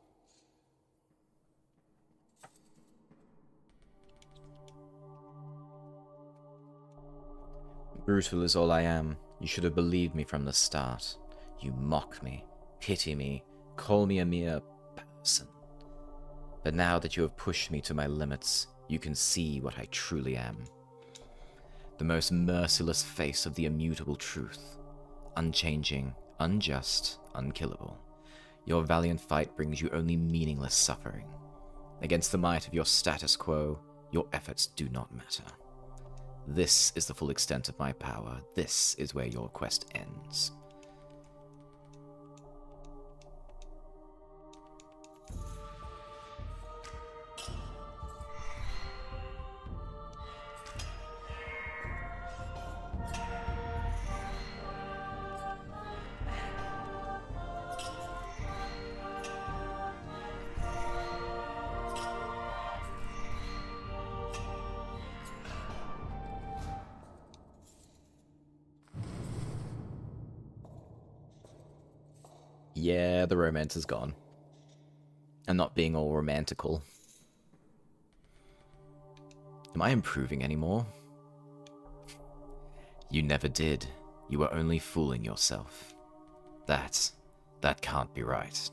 A: Brutal is all I am. You should have believed me from the start. You mock me, pity me, call me a mere person. But now that you have pushed me to my limits, you can see what I truly am. The most merciless face of the immutable truth. Unchanging, unjust, unkillable. Your valiant fight brings you only meaningless suffering. Against the might of your status quo, your efforts do not matter. This is the full extent of my power. This is where your quest ends. Yeah, the romance is gone. I'm not being all romantical. Am I improving anymore? You never did. You were only fooling yourself. That can't be right.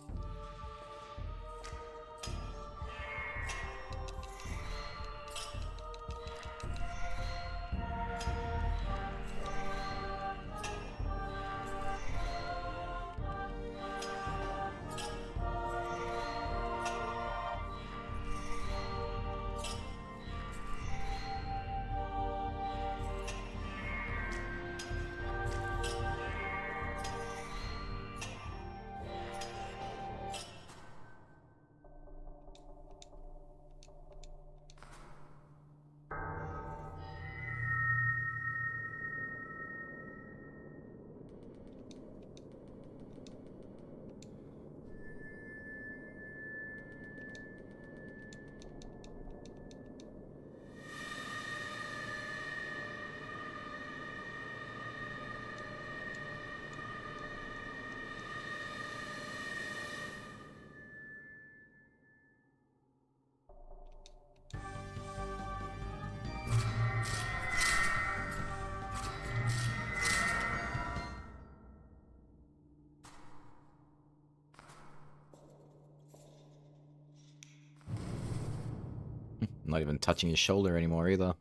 A: Not even touching his shoulder anymore either.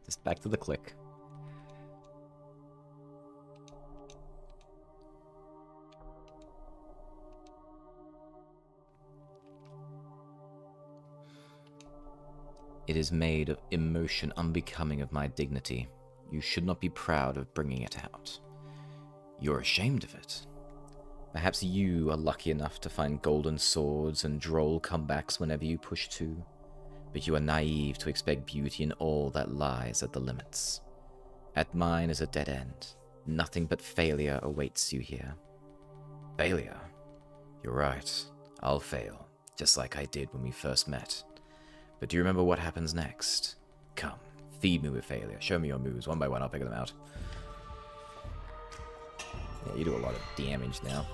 A: Just back to the click. It is made of emotion unbecoming of my dignity. You should not be proud of bringing it out. You're ashamed of it. Perhaps you are lucky enough to find golden swords and droll comebacks whenever you push to, but you are naive to expect beauty in all that lies at the limits. At mine is a dead end. Nothing but failure awaits you here. Failure? You're right. I'll fail, just like I did when we first met. But do you remember what happens next? Come, feed me with failure. Show me your moves. One by one, I'll figure them out. Yeah, you do a lot of damage now.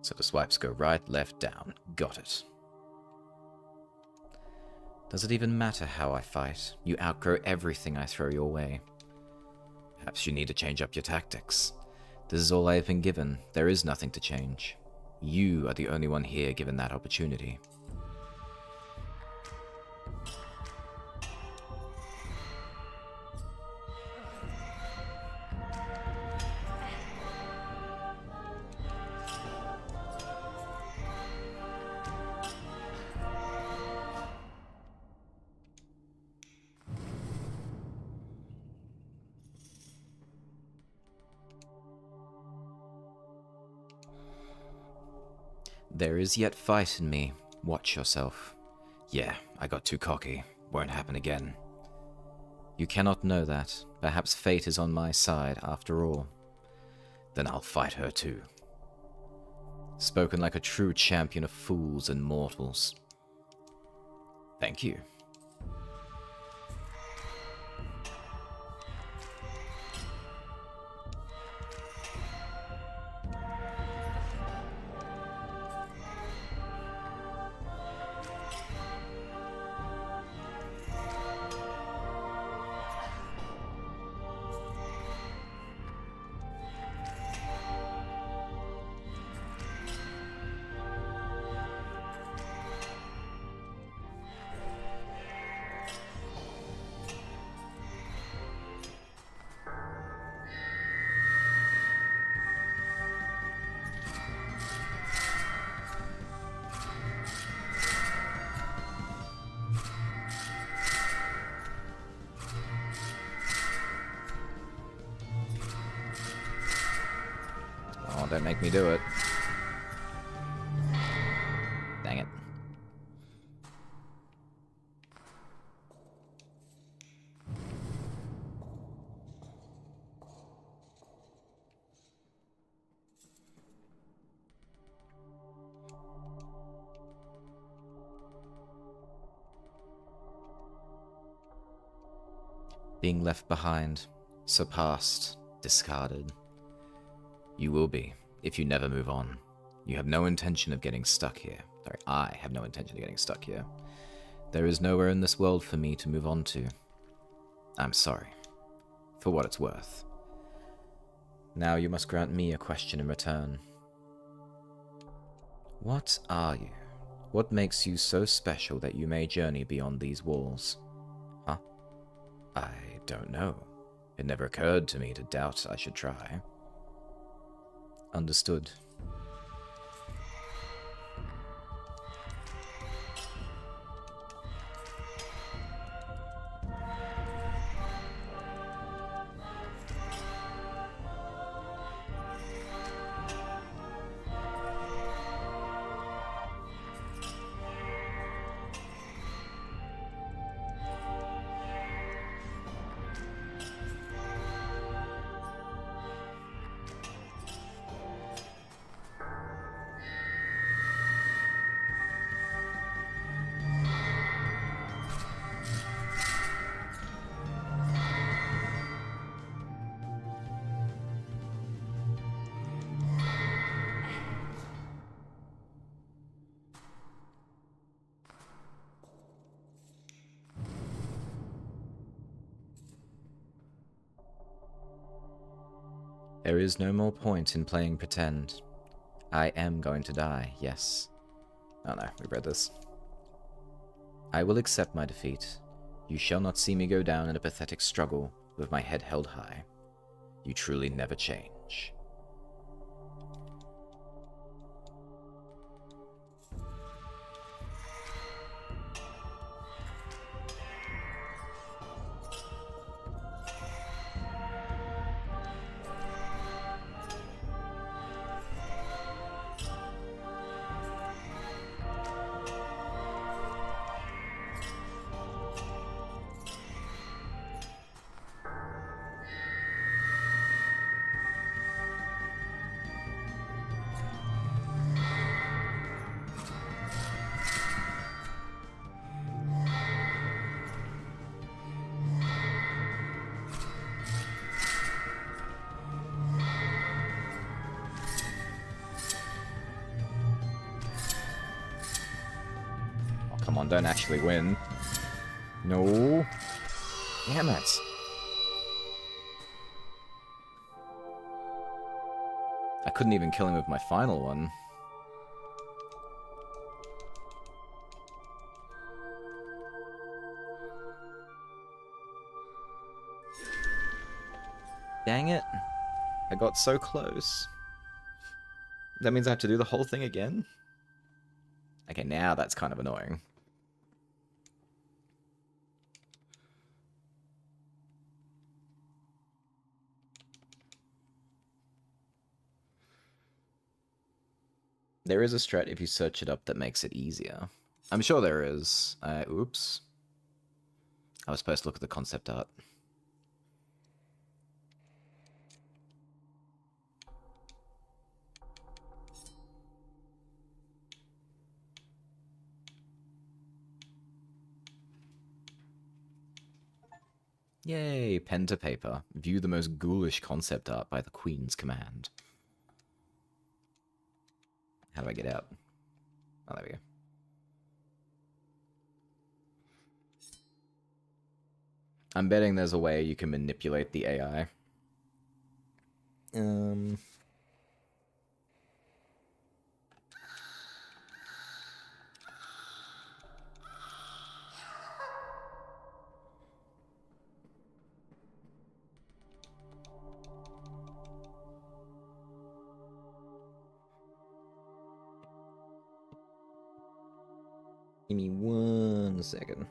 A: So the swipes go right, left, down. Got it. Does it even matter how I fight? You outgrow everything I throw your way. Perhaps you need to change up your tactics. This is all I have been given. There is nothing to change. You are the only one here given that opportunity. There is yet fight in me. Watch yourself. Yeah, I got too cocky. Won't happen again. You cannot know that. Perhaps fate is on my side after all. Then I'll fight her too. Spoken like a true champion of fools and mortals. Thank you. Oh, don't make me do it. Dang it. Being left behind, surpassed, discarded. You will be, if you never move on. You have no intention of getting stuck here. Sorry, I have no intention of getting stuck here. There is nowhere in this world for me to move on to. I'm sorry. For what it's worth. Now you must grant me a question in return. What are you? What makes you so special that you may journey beyond these walls? Huh? I don't know. It never occurred to me to doubt I should try. Understood. There is no more point in playing pretend. I am going to die, yes. Oh no, we read this. I will accept my defeat. You shall not see me go down in a pathetic struggle with my head held high. You truly never change. on, don't actually win. No. Damn it. I couldn't even kill him with my final one. Dang it. I got so close. That means I have to do the whole thing again? Okay, now that's kind of annoying. There is a strat if you search it up that makes it easier. I'm sure there is. Oops. I was supposed to look at the concept art. Yay, pen to paper. View the most ghoulish concept art by the Queen's command. How do I get out? Oh, there we go. I'm betting there's a way you can manipulate the AI. Give me 1 second.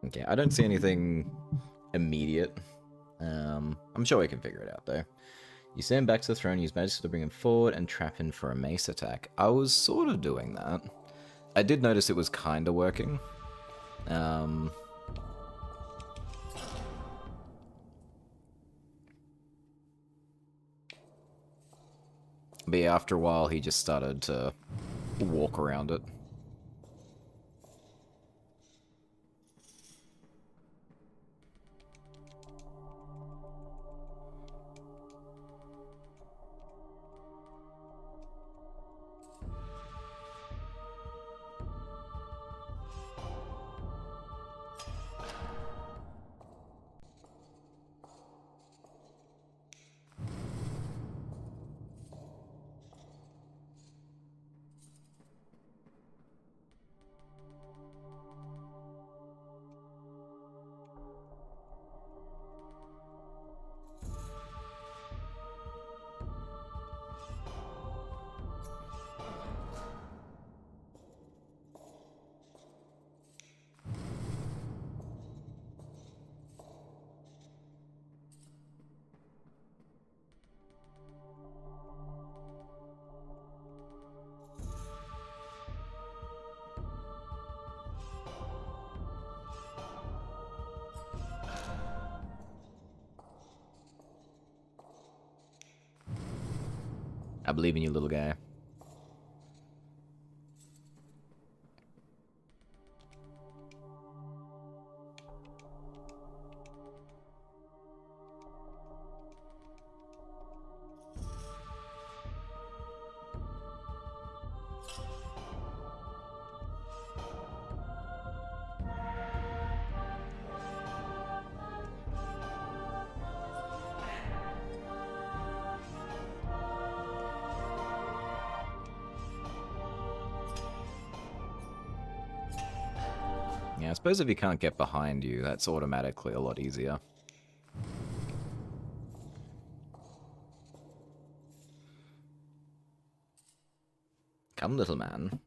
A: Okay, I don't see anything immediate. I'm sure we can figure it out, though. You send him back to the throne, use magic to bring him forward, and trap him for a mace attack. I was sort of doing that. I did notice it was kind of working. But yeah, after a while, he just started to walk around it. I believe in you, little guy. Yeah, I suppose if he can't get behind you, that's automatically a lot easier. Come, little man.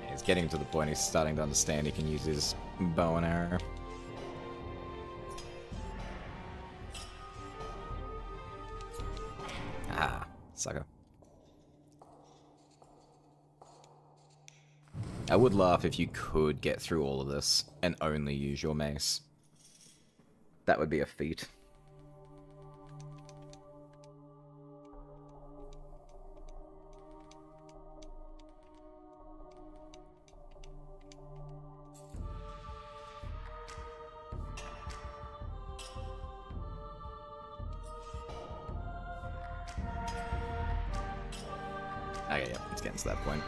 A: He's getting to the point he's starting to understand he can use his bow and arrow. Ah, sucker. I would laugh if you could get through all of this and only use your mace. That would be a feat. Okay, yeah, it's getting to that point.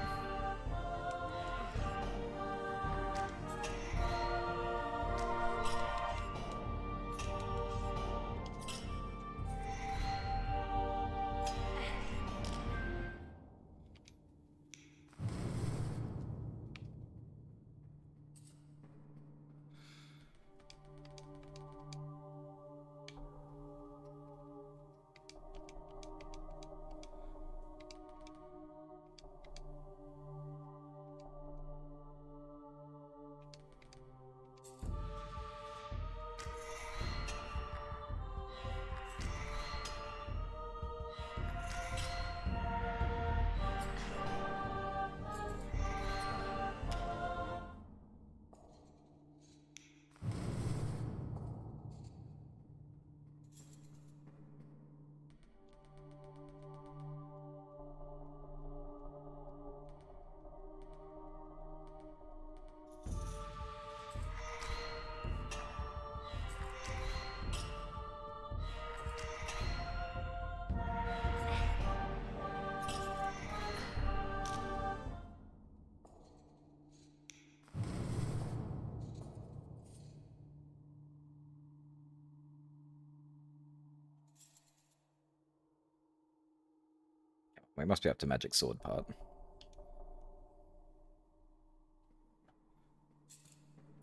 A: We must be up to magic sword part.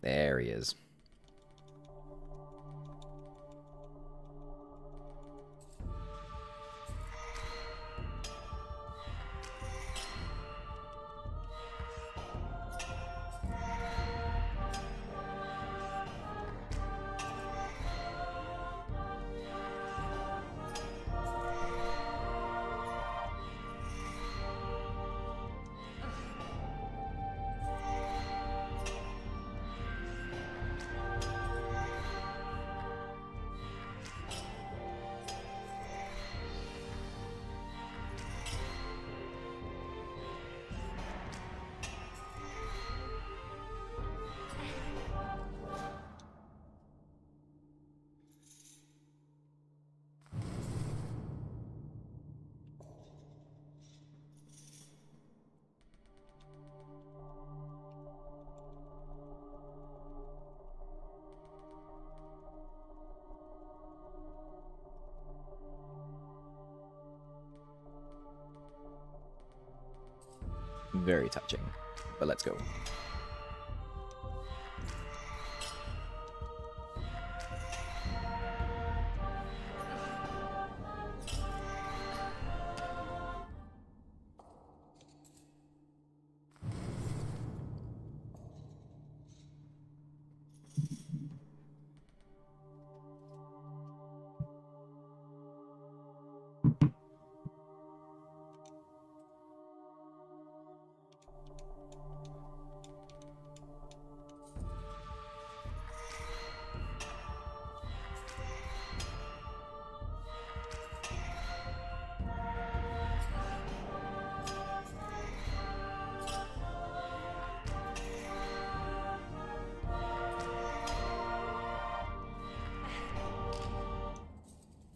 A: There he is. Very touching. But let's go.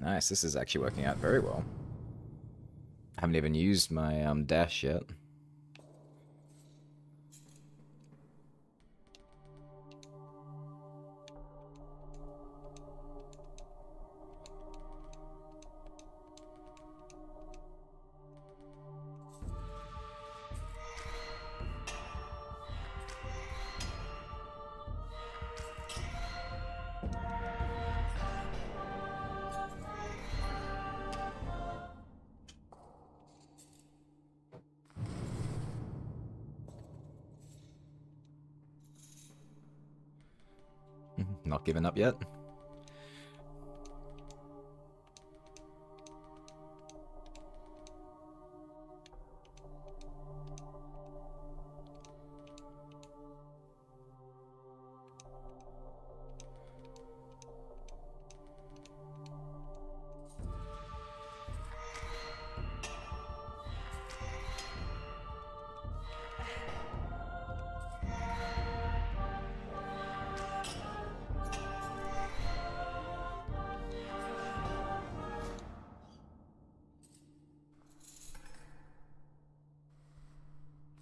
A: Nice, this is actually working out very well. I haven't even used my dash yet. Not giving up yet.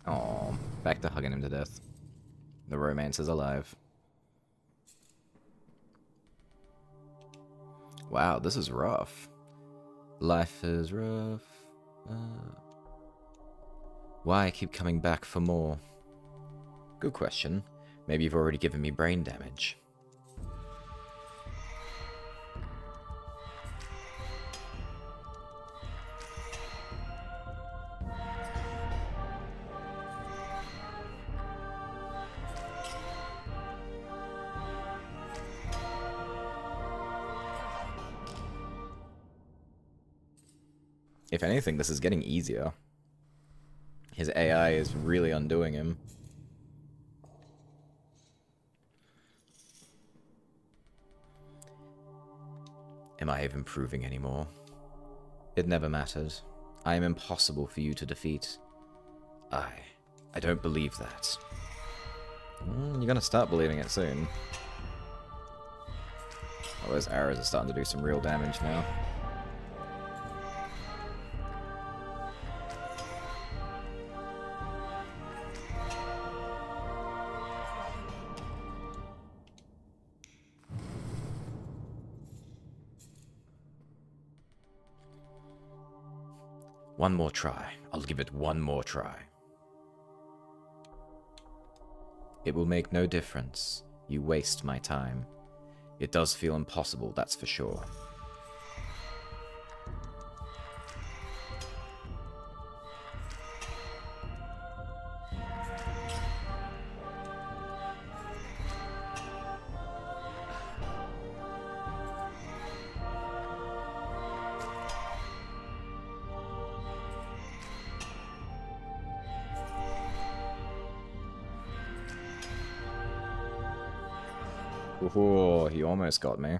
A: Oh, back to hugging him to death. The romance is alive. Wow, this is rough. Life is rough. Why I keep coming back for more? Good question. Maybe you've already given me brain damage. If anything, this is getting easier. His AI is really undoing him. Am I even proving anymore? It never mattered. I am impossible for you to defeat. I don't believe that. You're gonna start believing it soon. Oh, those arrows are starting to do some real damage now. One more try. I'll give it one more try. It will make no difference. You waste my time. It does feel impossible, that's for sure. Oh, he almost got me.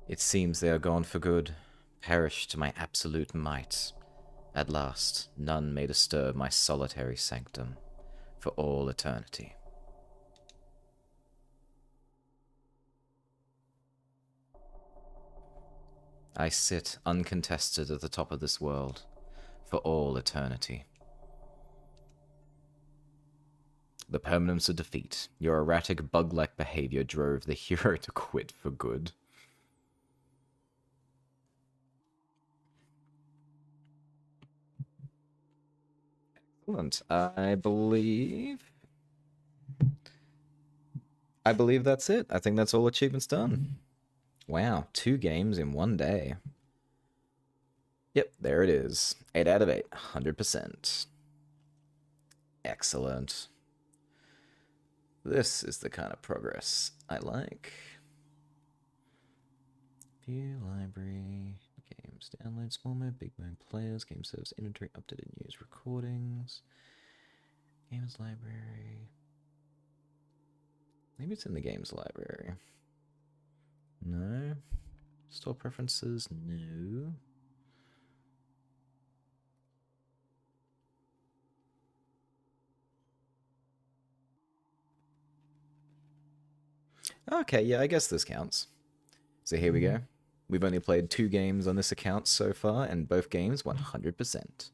A: It seems they are gone for good, perished to my absolute might. At last, none may disturb my solitary sanctum for all eternity. I sit uncontested at the top of this world for all eternity. The permanence of defeat, your erratic bug-like behavior drove the hero to quit for good. Excellent. I believe that's it. I think that's all achievements done. Wow, 2 games in 1 day. Yep, there it is. 8 out of 8, 100%. Excellent. This is the kind of progress I like. View library, games download, small mode, big mode players, game service inventory, updated news, recordings, games library. Maybe it's in the games library. No. Store preferences? No. Okay, yeah, I guess this counts. So here we go. We've only played 2 games on this account so far, and both games 100%.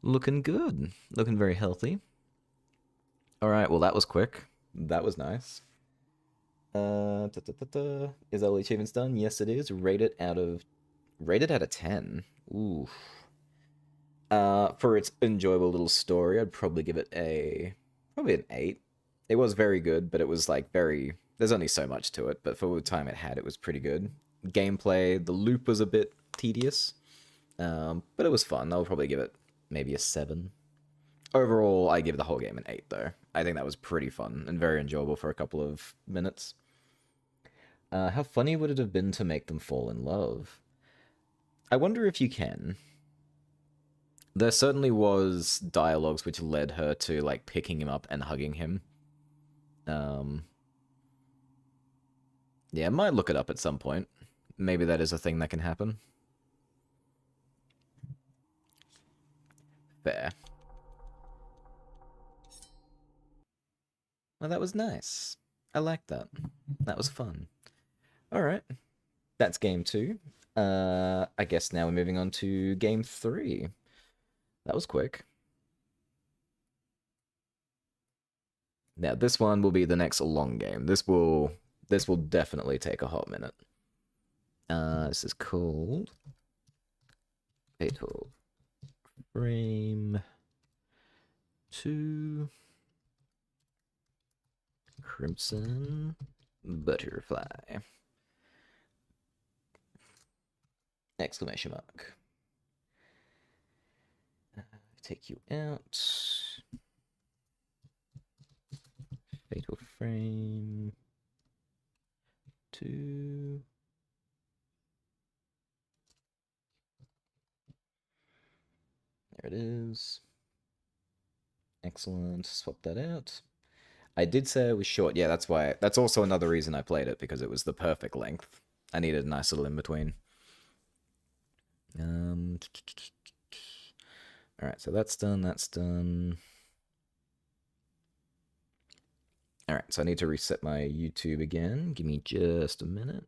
A: Looking good. Looking very healthy. Alright, well, that was quick. That was nice. Is all the achievements done? Yes, it is. Rated out of 10. Ooh. For its enjoyable little story, I'd probably give it probably an 8. It was very good, but it was like very. There's only so much to it, but for the time it had, it was pretty good. Gameplay, the loop was a bit tedious, but it was fun. I'll probably give it maybe a 7. Overall, I give the whole game an 8, though. I think that was pretty fun and very enjoyable for a couple of minutes. How funny would it have been to make them fall in love? I wonder if you can. There certainly was dialogues which led her to like picking him up and hugging him. Um, yeah, I might look it up at some point. Maybe that is a thing that can happen. Fair. Well, that was nice. I like that. That was fun. All right, that's game 2. I guess now we're moving on to game 3. That was quick. Now this one will be the next long game. This will definitely take a hot minute. This is called Fatal Frame 2 Crimson Butterfly. Exclamation mark. Take you out. Fatal Frame 2. There it is. Excellent. Swap that out. I did say it was short. Yeah, that's why. That's also another reason I played it, because it was the perfect length. I needed a nice little in between. All right, so that's done. That's done. All right, so I need to reset my YouTube again. Give me just a minute.